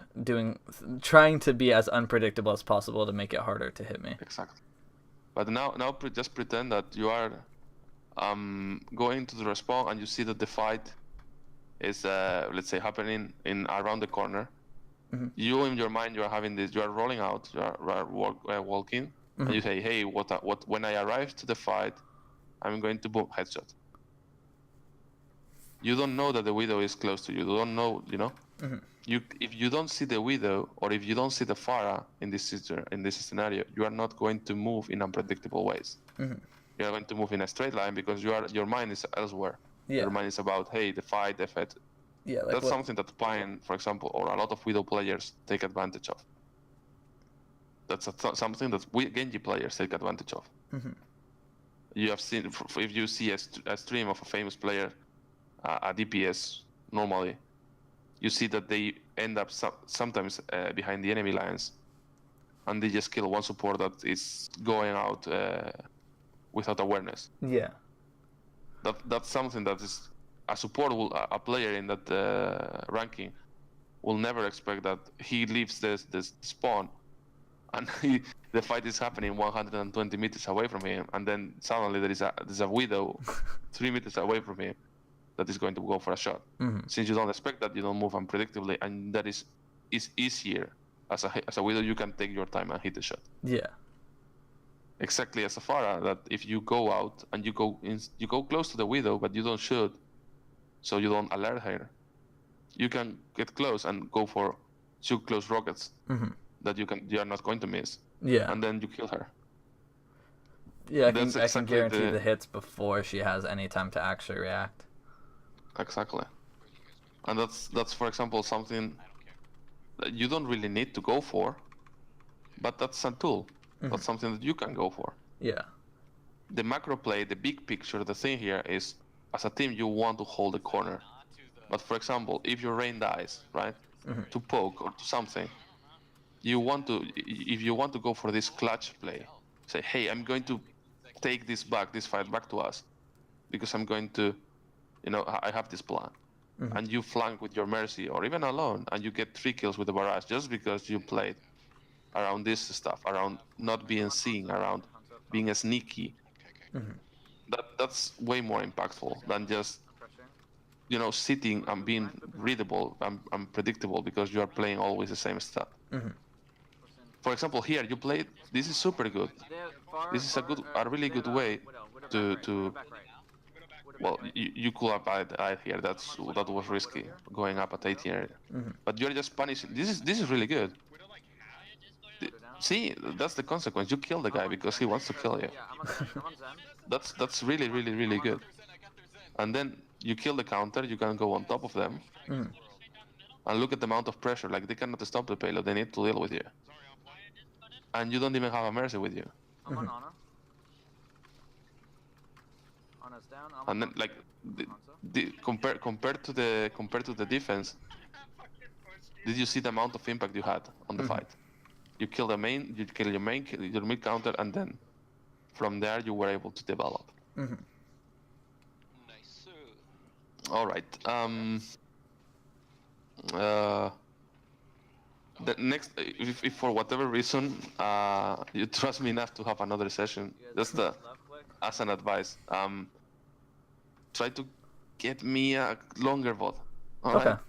trying to be as unpredictable as possible to make it harder to hit me. Exactly. But now just pretend that you are going to the respawn and you see that the fight is let's say happening in around the corner. You in your mind you are having this. You are rolling out. You are walking, and you say, "Hey, what? When I arrive to the fight, I'm going to boom headshot." You don't know that the widow is close to you. You don't know, you know. If you don't see the widow or if you don't see the Pharah in this scenario, you are not going to move in unpredictable ways. You are going to move in a straight line because your mind is elsewhere. Yeah. Your mind is about, hey, the fight, the effect. Yeah, like that's something that Pine, for example, or a lot of Widow players take advantage of. That's something that Genji players take advantage of. You have seen, if you see a stream of a famous player, a DPS, normally, you see that they end up sometimes behind the enemy lines, and they just kill one support that is going out without awareness. Yeah. That's something that is a support a player in that ranking will never expect, that he leaves this spawn and the fight is happening 120 meters away from him, and then suddenly there's a widow 3 meters away from him that is going to go for a shot. Since you don't expect that, you don't move unpredictably, and that is easier. As a widow, you can take your time and hit the shot. Yeah. Exactly as a Pharah, that if you go out and you go close to the widow, but you don't shoot, so you don't alert her, you can get close and go for shoot close rockets that you are not going to miss. Yeah. And then you kill her. Yeah, I can guarantee the hits before she has any time to actually react. Exactly. And that's for example something that you don't really need to go for, but that's a tool. That's something that you can go for. Yeah. The macro play, the big picture, the thing here is, as a team, you want to hold the corner. But for example, if your Rain dies, right, to poke or to something, if you want to go for this clutch play, say, hey, I'm going to take this fight back to us, because I'm going to, I have this plan. And you flank with your Mercy or even alone, and you get 3 kills with the barrage just because you played around this stuff, around not being seen, around being sneaky. That's way more impactful than just sitting and being readable and predictable because you are playing always the same stuff. For example, here you played. This is super good. This is a really good way to. Well, you could have died here. That was risky, going up at 18. But you're just punishing. This is really good. See, that's the consequence. You kill the guy because he wants to kill you. That's really, really, really good. And then you kill the counter. You can go on top of them. And look at the amount of pressure. Like, they cannot stop the payload. They need to deal with you. And you don't even have a Mercy with you. And then, like, compared to the defense, did you see the amount of impact you had on the fight? You kill your mid counter, and then from there you were able to develop. Nice. All right. The next, if for whatever reason you trust me enough to have another session, just as an advice, try to get me a longer VOD. Okay. Right?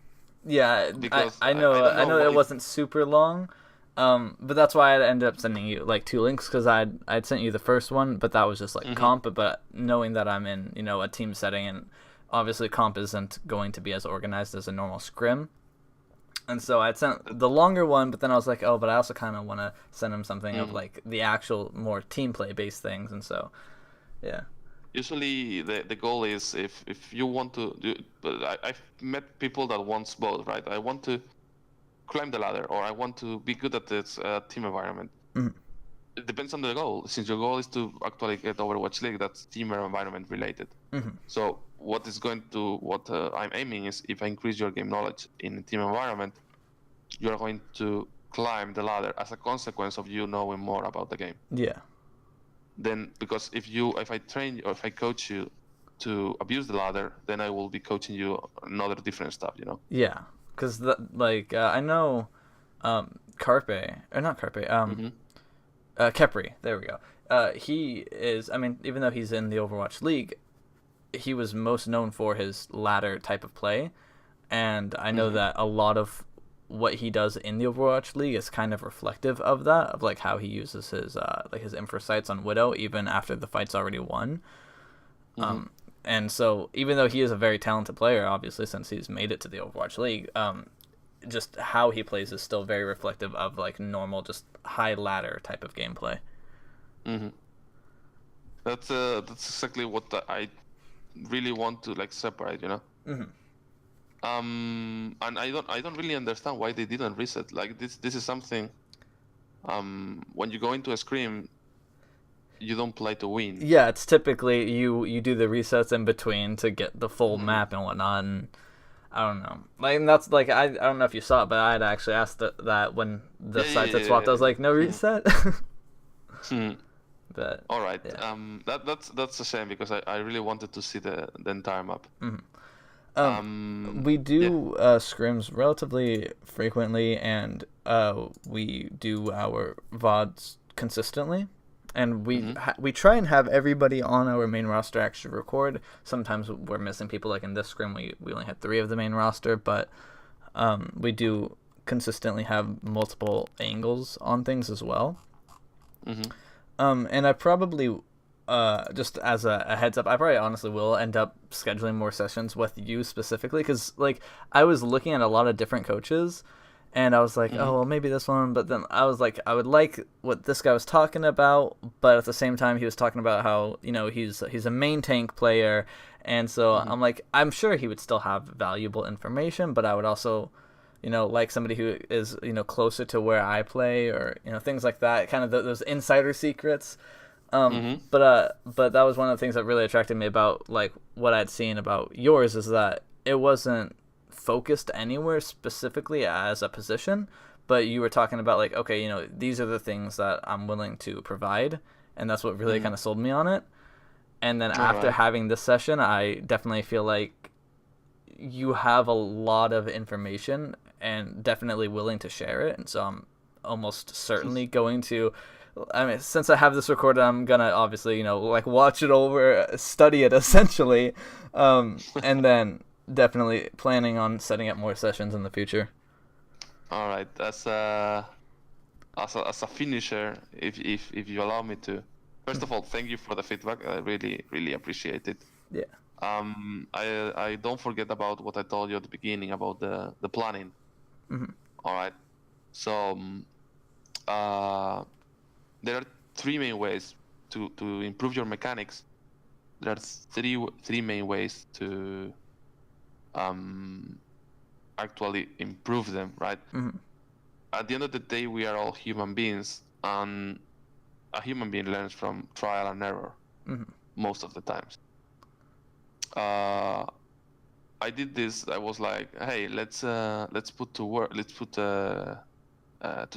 Yeah, because I know it wasn't super long. But that's why I ended up sending you like 2 links, because I'd sent you the first one, but that was just like comp. But knowing that I'm in a team setting, and obviously comp isn't going to be as organized as a normal scrim, and so I'd sent the longer one. But then I was like, oh, but I also kind of want to send him something of like the actual more team play based things, and so yeah. Usually the goal is, if you want to do, but I've met people that wants both, right? I want to climb the ladder, or I want to be good at this team environment. It depends on the goal. Since your goal is to actually get Overwatch League, that's team environment related. So what I'm aiming is, if I increase your game knowledge in a team environment, you're going to climb the ladder as a consequence of you knowing more about the game. Yeah. Then, because if I train or if I coach you to abuse the ladder, then I will be coaching you another different stuff, Yeah. Because, I know Kepri, there we go. he is. I mean, even though he's in the Overwatch League, he was most known for his ladder type of play, and I know that a lot of what he does in the Overwatch League is kind of reflective of that, of like how he uses his like his infra sights on Widow even after the fight's already won. And so even though he is a very talented player, obviously since he's made it to the Overwatch League, just how he plays is still very reflective of like normal, just high ladder type of gameplay. That's exactly what I really want to like separate, you know. And I don't really understand why they didn't reset. Like this is something. When you go into a scrim, you don't play to win. Yeah, it's typically you do the resets in between to get the full map and whatnot, and I don't know. Like, and that's like I don't know if you saw it, but I had actually asked that when the sides had swapped. I was like, no reset. But all right, that's a shame because I really wanted to see the entire map. We do scrims relatively frequently, and we do our VODs consistently. And we try and have everybody on our main roster actually record. Sometimes we're missing people. Like in this scrim, we only had 3 of the main roster, but we do consistently have multiple angles on things as well. And I probably, just as a heads up, I probably honestly will end up scheduling more sessions with you specifically, because like I was looking at a lot of different coaches. And I was like, oh, well, maybe this one. But then I was like, I would like what this guy was talking about. But at the same time, he was talking about how, you know, he's a main tank player. And so I'm like, I'm sure he would still have valuable information. But I would also, you know, like somebody who is, you know, closer to where I play, or, you know, things like that. Kind of those insider secrets. But that was one of the things that really attracted me about, like, what I'd seen about yours, is that it wasn't focused anywhere specifically as a position, but you were talking about like, okay, you know, these are the things that I'm willing to provide, and that's what really kind of sold me on it. And then after having this session, I definitely feel like you have a lot of information and definitely willing to share it, and so I'm almost certainly going to, I mean, since I have this recorded, I'm gonna obviously, you know, like watch it over, study it essentially, and then definitely planning on setting up more sessions in the future. All right, as a finisher, if you allow me to, first of all, thank you for the feedback. I really appreciate it. Yeah. I don't forget about what I told you at the beginning about the planning. All right. So there are 3 main ways to improve your mechanics. There are three main ways to actually improve them, right? At the end of the day, we are all human beings, and a human being learns from trial and error most of the times. I did this. I was like, hey, let's put to work. Let's put to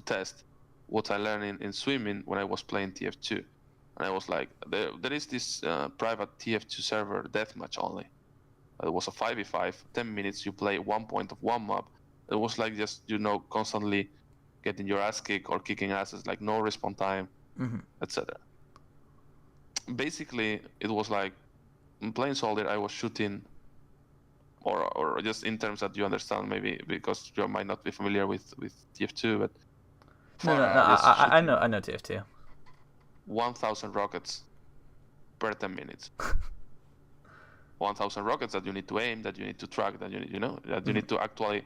test what I learned in swimming when I was playing TF2, and I was like, there is this private TF2 server deathmatch only. It was a 5v5, 10 minutes, you play 1 point of one map. It was like just, you know, constantly getting your ass kicked or kicking asses, like no respawn time, etc. Basically, it was like, in playing Soldier, I was shooting, or just in terms that you understand, maybe because you might not be familiar with TF2, but No, I know TF2. 1,000 rockets per 10 minutes. 1,000 rockets that you need to aim, that you need to track, that you need, you know, that you need to actually,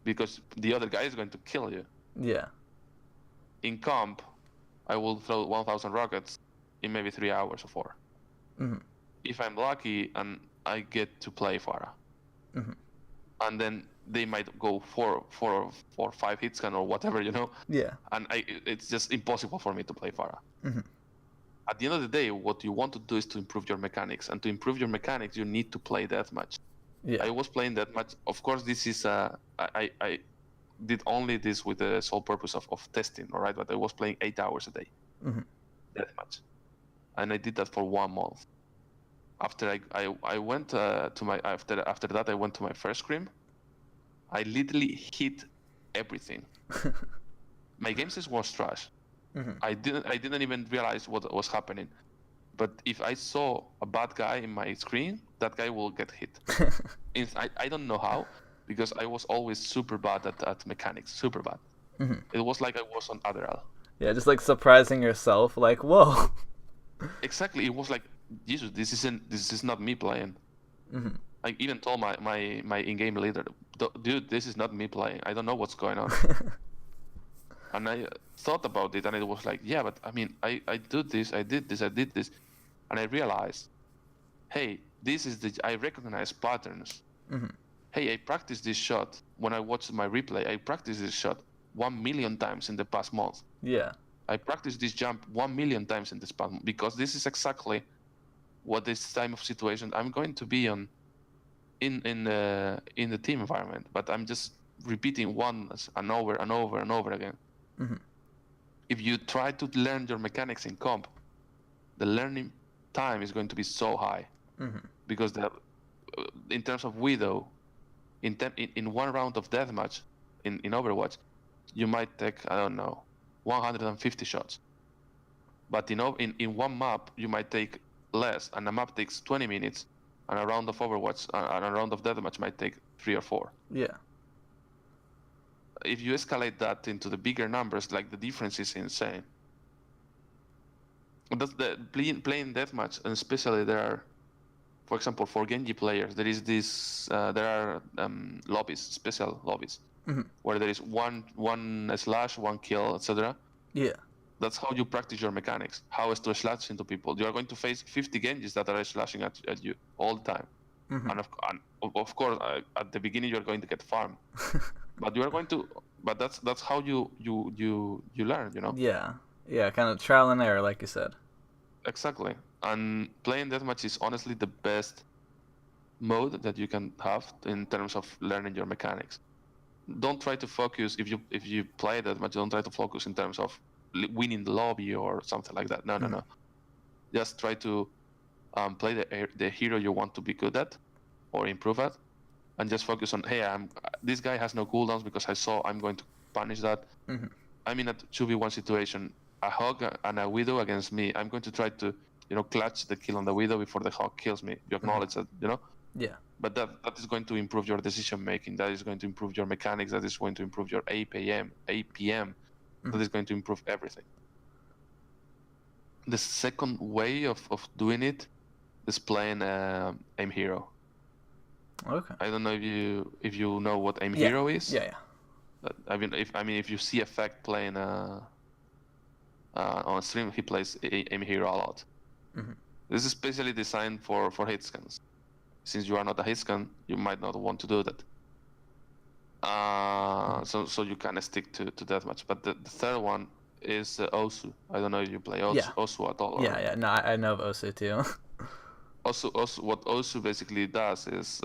because the other guy is going to kill you. Yeah. In comp, I will throw 1,000 rockets in maybe 3 hours or 4. If I'm lucky and I get to play Pharah, and then they might go 4 or 5 hit scan or whatever, you know. Yeah. And it's just impossible for me to play Pharah. At the end of the day, what you want to do is to improve your mechanics, and to improve your mechanics, you need to play deathmatch. Yeah. I was playing deathmatch. Of course, this is I did only this with the sole purpose of testing, all right? But I was playing 8 hours a day, deathmatch, and I did that for 1 month. After I went to my after that I went to my first scrim. I literally hit everything. My game sense was trash. I didn't even realize what was happening. But if I saw a bad guy in my screen, that guy will get hit. I don't know how, because I was always super bad at mechanics, super bad. It was like I was on Adderall. Yeah, just like surprising yourself, like, whoa. Exactly, it was like, Jesus, this is not me playing. I even told my in-game leader, dude, this is not me playing. I don't know what's going on. And I thought about it, and it was like, yeah, but I mean, I did this, and I realized, hey, I recognize patterns. Hey, I practiced this shot when I watched my replay. I practiced this shot 1 million times in the past month. Yeah. I practiced this jump 1 million times in this past month, because this is exactly what this time of situation I'm going to be on in the team environment. But I'm just repeating once and over and over and over again. If you try to learn your mechanics in comp, the learning time is going to be so high, because in terms of Widow, in one round of deathmatch in Overwatch, you might take, I don't know, 150 shots. But in one map, you might take less, and a map takes 20 minutes, and a round of Overwatch and a round of deathmatch might take 3 or 4. Yeah. If you escalate that into the bigger numbers, like, the difference is insane. That's the playing deathmatch, and especially there are, for example, for Genji players, there is this there are lobbies, special lobbies, where there is one slash, one kill, etc. Yeah. That's how you practice your mechanics. How is to slash into people. You are going to face 50 Genjis that are slashing at you all the time. And of course, at the beginning you are going to get farmed. But you are going to. But that's how you learn, you know. Yeah, kind of trial and error, like you said. Exactly. And playing deathmatch is honestly the best mode that you can have in terms of learning your mechanics. Don't try to focus if you play deathmatch. Don't try to focus in terms of winning the lobby or something like that. No. Just try to play the hero you want to be good at or improve at, and just focus on, hey, this guy has no cooldowns because I'm going to punish that. I'm in a 2v1 situation, a Hog and a Widow against me. I'm going to try to, clutch the kill on the Widow before the Hog kills me. You acknowledge that, Yeah. But that is going to improve your decision making. That is going to improve your mechanics. That is going to improve your APM. That is going to improve everything. The second way of doing it is playing aim hero. Okay. I don't know if you know what aim hero is. Yeah. If you see Effect playing on stream, he plays aim hero a lot. This is specially designed for hit scans. Since you are not a hit scan, you might not want to do that. So you kind of stick to deathmatch. But the third one is Osu. I don't know if you play Osu at all. Yeah. No, I know of Osu too. Osu, what Osu basically does is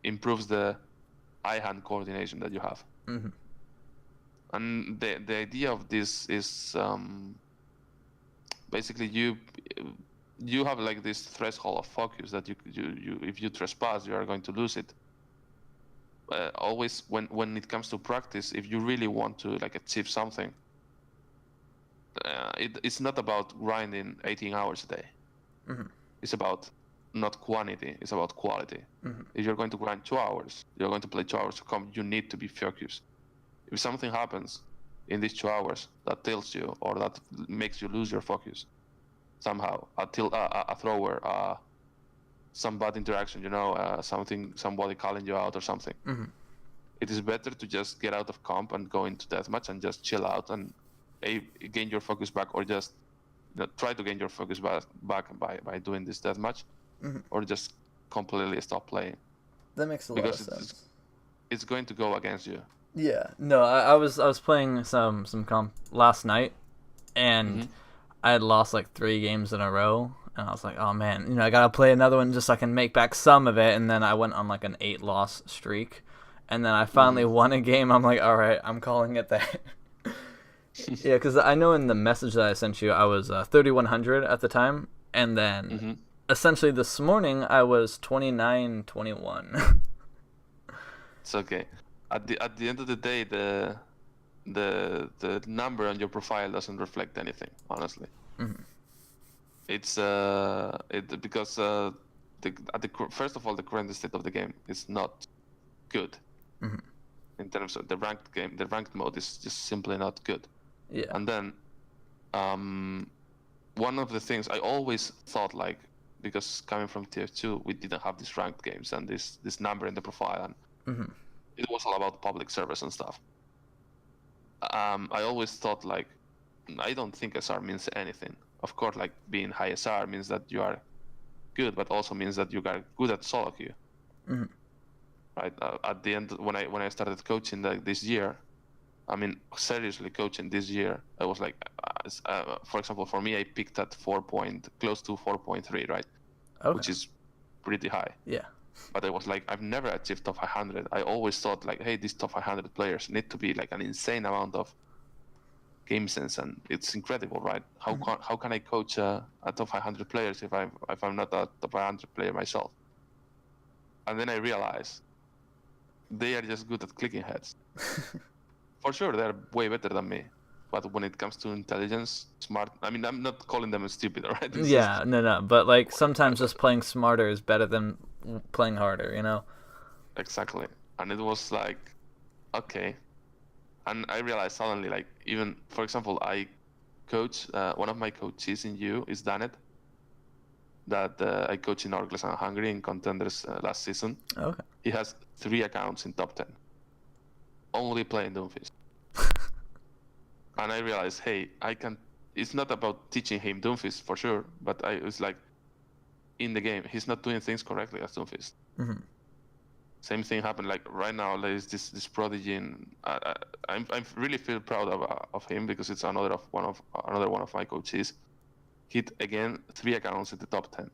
improves the eye-hand coordination that you have. And the idea of this is basically you have like this threshold of focus that you if you trespass, you are going to lose it. Always when it comes to practice, if you really want to like achieve something, it's not about grinding 18 hours a day. It's about not quantity, it's about quality. If you're going to grind 2 hours, you're going to play 2 hours to come, you need to be focused. If something happens in these 2 hours that tilts you or that makes you lose your focus somehow, a thrower, some bad interaction, somebody calling you out or something, it is better to just get out of comp and go into deathmatch and just chill out and gain your focus back, or just try to gain your focus back by doing this deathmatch, or just completely stop playing. That makes a lot of sense. It's going to go against you. Yeah. No, I was playing some comp last night, and I had lost like 3 games in a row, and I was like, oh man, I gotta play another one just so I can make back some of it. And then I went on like an 8-loss streak, and then I finally won a game. I'm like, all right, I'm calling it that. Yeah, because I know in the message that I sent you, I was 3,100 at the time, and then essentially this morning I was 29-21. It's okay. At the end of the day, the number on your profile doesn't reflect anything, honestly. It's because first of all, the current state of the game is not good. In terms of the ranked game, the ranked mode is just simply not good. Yeah. And then one of the things I always thought, like, because coming from TF2, we didn't have these ranked games and this number in the profile, and it was all about public service and stuff. I always thought, like, I don't think SR means anything. Of course, like, being high SR means that you are good, but also means that you are good at solo queue. Right? At the end, when I started coaching this year, I mean, seriously coaching this year, I was like, for example, for me, I picked at close to 4.3, right? Okay. Which is pretty high. Yeah. But I was like, I've never achieved top 500. I always thought, like, hey, these top 500 players need to be like an insane amount of game sense, and it's incredible, right? How can I coach a top 500 players if I'm not a top 500 player myself? And then I realized they are just good at clicking heads. For sure, they're way better than me. But when it comes to intelligence, smart, I mean, I'm not calling them stupid, right? Yeah, no. But, like, sometimes just playing smarter is better than playing harder, you know? Exactly. And it was like, okay. And I realized suddenly, like, even, for example, I coach, one of my coaches in U is Danet, that I coach in Orgles and Hungary in Contenders last season. Okay. He has 3 accounts in top 10. Only playing Doomfist. And I realized, hey, it's not about teaching him Doomfist for sure, but I was like, in the game, he's not doing things correctly as Doomfist. Same thing happened, like, right now, there's this prodigy, and I really feel proud of him, because it's another one of my coaches. Hit again 3 accounts in the top 10.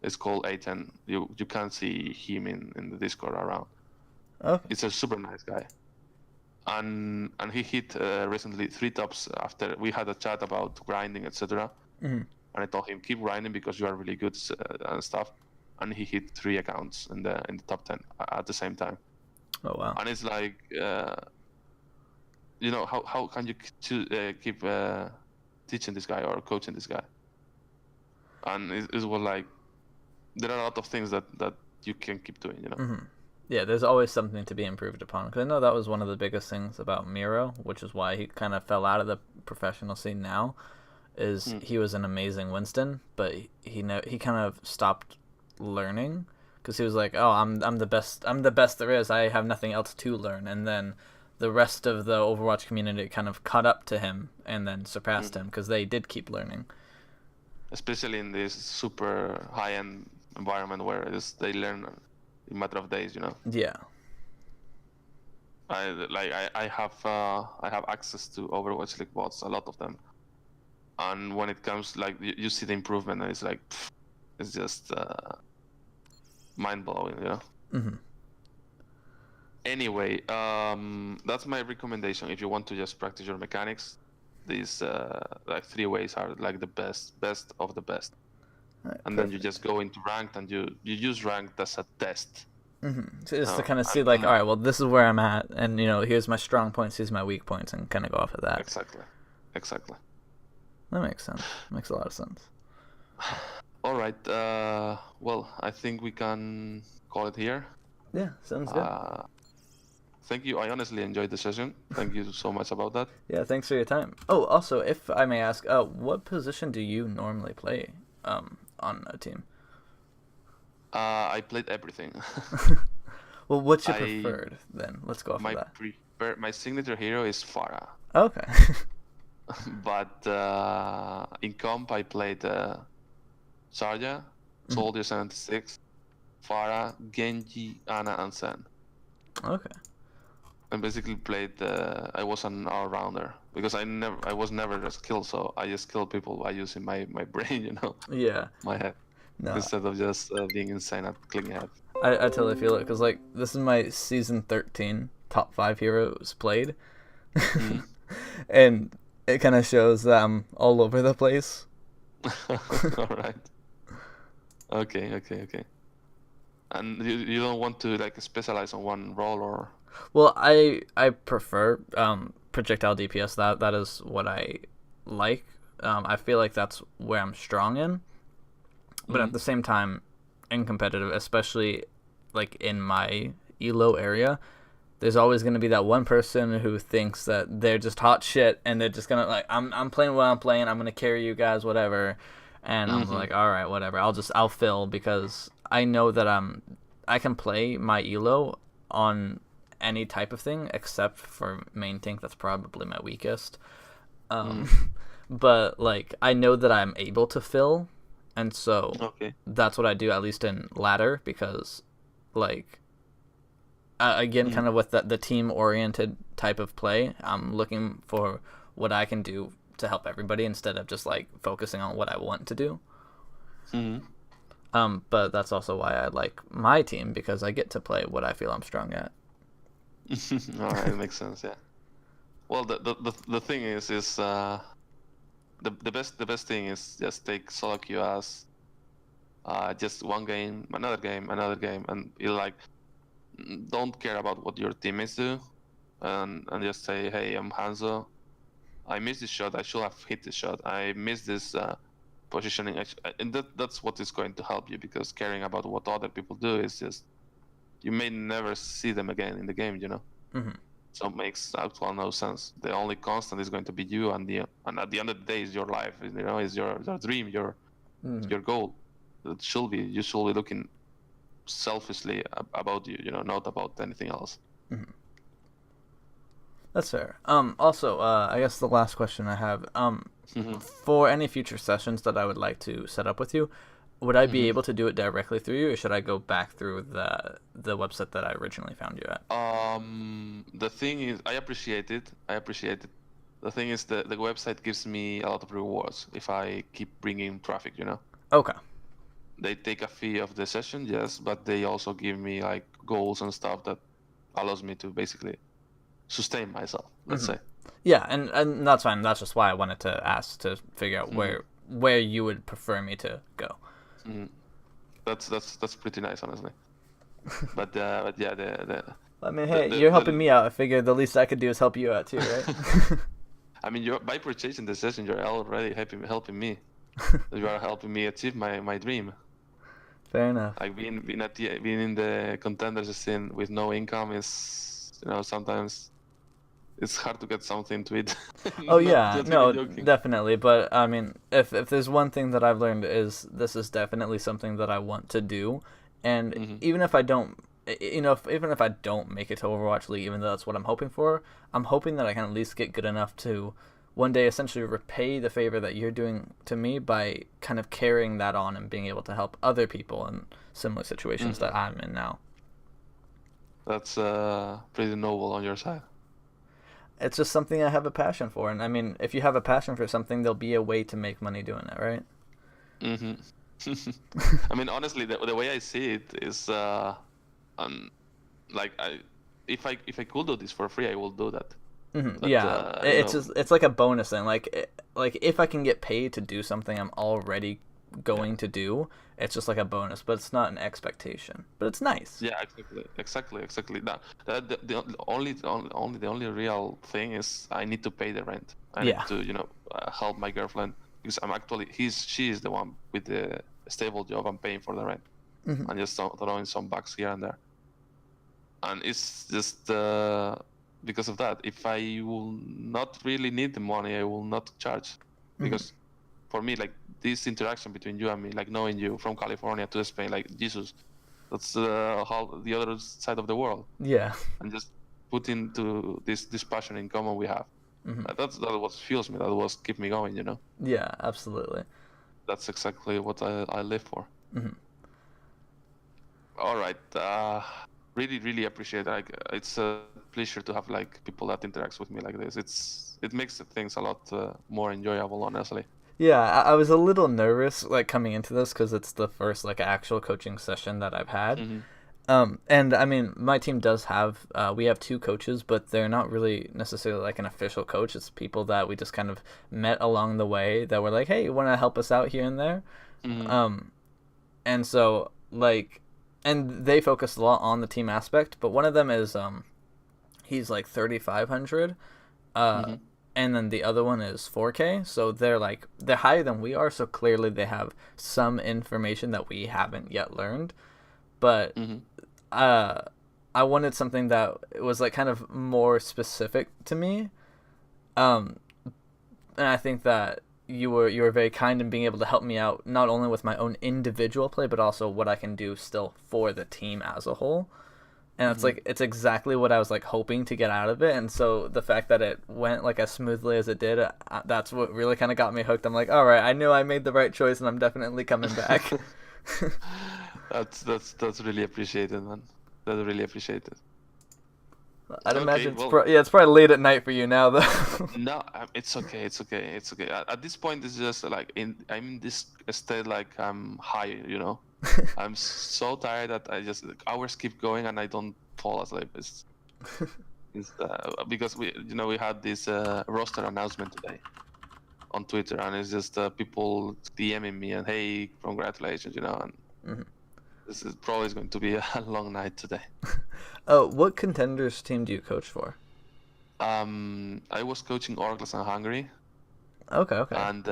It's called A10. You can't see him in the Discord around. Okay. It's a super nice guy. And he hit recently 3 tops after we had a chat about grinding, etc. And I told him, keep grinding because you are really good and stuff. And he hit 3 accounts in the top 10 at the same time. Oh wow! And it's like, how can you keep teaching this guy or coaching this guy? And it was like, there are a lot of things that you can keep doing, you know. Yeah, there's always something to be improved upon. Because I know that was one of the biggest things about Miro, which is why he kind of fell out of the professional scene now. He was an amazing Winston, but he kind of stopped learning, because he was like, oh, I'm the best there is, I have nothing else to learn. And then the rest of the Overwatch community kind of caught up to him and then surpassed him, because they did keep learning, especially in this super high-end environment where they learn in a matter of days, you know. Yeah. I have access to Overwatch League bots, a lot of them, and when it comes, like, you see the improvement, and it's like, it's just mind-blowing, you know. Anyway, that's my recommendation. If you want to just practice your mechanics, these like 3 ways are like the best of the best. Right, and then you just go into ranked, and you use ranked as a test. So just to kind of see, like, all right, well, this is where I'm at, and, you know, here's my strong points, here's my weak points, and kind of go off of that. Exactly. That makes sense. Makes a lot of sense. All right. Well, I think we can call it here. Yeah, sounds good. Thank you. I honestly enjoyed the session. Thank you so much about that. Yeah, thanks for your time. Oh, also, if I may ask, what position do you normally play on a team? I played everything. Well, what's your preferred, then? Let's go off of that. My signature hero is Pharah. Okay. But in comp, I played Sarja, Soldier 76, Pharah, Genji, Ana, and Sen. Okay. I basically played. I was an all-rounder, because I was never a skill, so I just killed people by using my brain, you know. Yeah. My head. No. Instead of just being insane at clicking head. I totally feel it, because, like, this is my season 13 top 5 heroes played, and it kind of shows that I'm all over the place. All right. Okay. And you don't want to, like, specialize on one role, or? Well, I prefer projectile DPS. That is what I like. I feel like that's where I'm strong in. But at the same time, in competitive, especially like in my elo area, there's always going to be that one person who thinks that they're just hot shit and they're just gonna like, I'm playing what I'm playing. I'm gonna carry you guys, whatever. And I'm like, all right, whatever. I'll fill because I know that I can play my elo on any type of thing except for main tank. That's probably my weakest. But like I know that I'm able to fill, and so that's what I do at least in ladder because like again kind of with the team oriented type of play, I'm looking for what I can do to help everybody instead of just like focusing on what I want to do. But that's also why I like my team because I get to play what I feel I'm strong at. All right, it makes sense. Yeah. Well, the thing is the best thing is just take solo queue as just one game, another game, and you like don't care about what your teammates do, and just say, hey, I'm Hanzo. I missed this shot. I should have hit this shot. I missed this positioning, and that's what is going to help you because caring about what other people do is just you may never see them again in the game, you know. So it makes actually no sense. The only constant is going to be you, and at the end of the day, is your life. You know, is your dream, your goal. You should be looking selfishly about you, you know, not about anything else. That's fair. Also, I guess the last question I have, for any future sessions that I would like to set up with you, would I be able to do it directly through you, or should I go back through the website that I originally found you at? The thing is, I appreciate it. The thing is, the website gives me a lot of rewards if I keep bringing traffic, you know? Okay. They take a fee of the session, yes, but they also give me like goals and stuff that allows me to basically sustain myself, let's say. Yeah, and that's fine. That's just why I wanted to ask to figure out where you would prefer me to go. That's pretty nice, honestly. But yeah, I mean, hey, you're helping me out. I figured the least I could do is help you out too, right? I mean, by purchasing the session, you're already helping me. You are helping me achieve my dream. Fair enough. Like being in the contenders scene with no income is, you know, sometimes it's hard to get something to eat. Oh yeah, no, definitely. But I mean, if there's one thing that I've learned is this is definitely something that I want to do, and even if I don't, you know, even if I don't make it to Overwatch League, even though that's what I'm hoping for, I'm hoping that I can at least get good enough to one day essentially repay the favor that you're doing to me by kind of carrying that on and being able to help other people in similar situations that I'm in now. That's pretty noble on your side. It's just something I have a passion for, and I mean, if you have a passion for something, there'll be a way to make money doing it, right? I mean, honestly, the way I see it is, like if I could do this for free, I will do that. But, yeah, it's like a bonus thing. Like if I can get paid to do something I'm already going to do, it's just like a bonus, but it's not an expectation. But it's nice. Yeah, exactly. Now, the only real thing is I need to pay the rent. I need to, you know, help my girlfriend because she is the one with the stable job. I'm paying for the rent and just throwing some bucks here and there. And it's just because of that. If I will not really need the money, I will not charge because for me, like this interaction between you and me, like knowing you from California to Spain, like Jesus, that's how the other side of the world. Yeah. And just putting to this passion in common we have. That's what fuels me. That was keep me going. You know. Yeah, absolutely. That's exactly what I live for. All right. Really appreciate it. Like, it's a pleasure to have like people that interacts with me like this. It makes things a lot more enjoyable, honestly. Yeah, I was a little nervous like coming into this because it's the first like actual coaching session that I've had. And I mean, my team does have we have 2 coaches, but they're not really necessarily like an official coach. It's people that we just kind of met along the way that were like, hey, you want to help us out here and there? And so like, and they focus a lot on the team aspect, but one of them is he's like 3,500, Mm-hmm. And then the other one is 4K. So they're higher than we are. So clearly they have some information that we haven't yet learned. But Mm-hmm. I wanted something that was like kind of more specific to me. And I think that you were very kind in being able to help me out, not only with my own individual play, but also what I can do still for the team as a whole. And it's like it's exactly what I was like hoping to get out of it. And so the fact that it went like as smoothly as it did, that's what really kind of got me hooked. I'm like, all right, I knew I made the right choice, and I'm definitely coming back. That's really appreciated, man. That's really appreciated. I'd Okay, imagine well, it's probably late at night for you now, though. no, it's okay. It's okay. It's okay. At this point, it's just like I'm in this state like I'm high. I'm so tired that I just hours keep going and I don't fall asleep. It's because we had this roster announcement today on Twitter, and it's just people DMing me and hey, congratulations, and this is probably going to be a long night today. Oh, what contenders team do you coach for? I was coaching Oracles in Hungary, Okay. and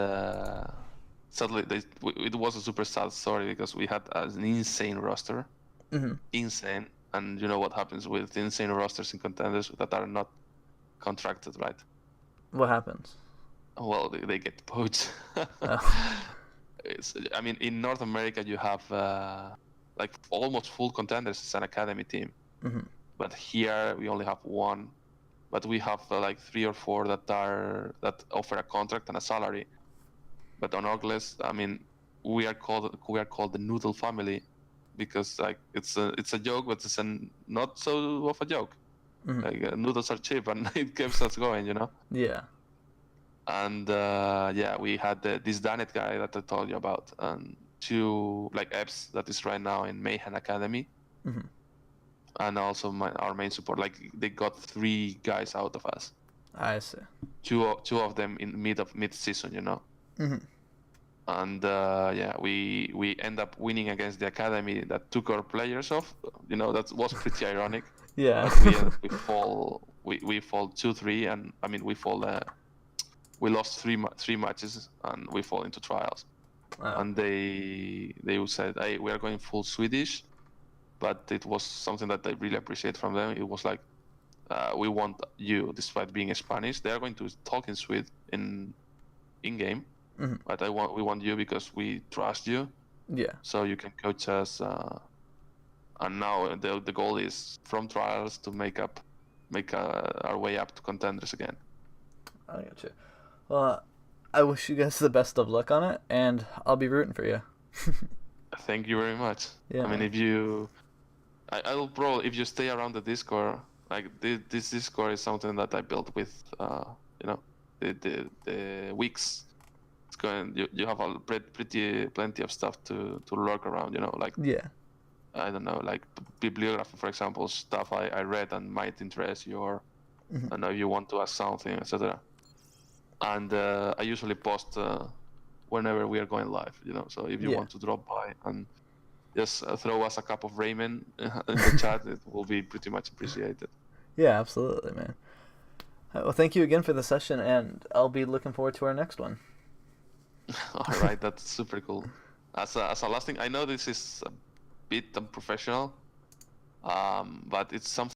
sadly, it was a super sad story because we had an insane roster, insane, and you know what happens with insane rosters in contenders that are not contracted, right? What happens? Well, they get poached. Oh. I mean, in North America, you have like almost full contenders as an academy team, but here we only have one. But we have like 3 or 4 that offer a contract and a salary. But on Orgles, I mean, we are called the Noodle family because like it's a joke, but it's not so of a joke. Like noodles are cheap, and it keeps us going, Yeah. And we had this Danet guy that I told you about, and 2 like EPs that is right now in Mayhem Academy, and also our main support. Like they got 3 guys out of us. I see. Two of them in mid season, And we end up winning against the academy that took our players off. That was pretty ironic. Yeah. We fall 2-3, and I mean we fall. We lost 3 matches, and we fall into trials. Wow. And they said, "Hey, we are going full Swedish," but it was something that I really appreciate from them. It was like, "We want you, despite being Spanish. They are going to talk in Swede in game, but we want you because we trust you. Yeah. So you can coach us." And now the goal is from trials to make our way up to contenders again. I got you. Well, I wish you guys the best of luck on it, and I'll be rooting for you. Thank you very much. Yeah, I mean, man. I'll probably, if you stay around the Discord, like this Discord is something that I built with, the weeks. It's going. You have plenty of stuff to lurk around. Like Yeah. I don't know, like bibliography, for example, stuff I read and might interest you, or I don't know if you want to ask something, etc. And I usually post whenever we are going live, So if you want to drop by and just throw us a cup of ramen in the chat, it will be pretty much appreciated. Yeah, absolutely, man. Well, thank you again for the session, and I'll be looking forward to our next one. All right, that's super cool. As a last thing, I know this is a bit unprofessional, but it's something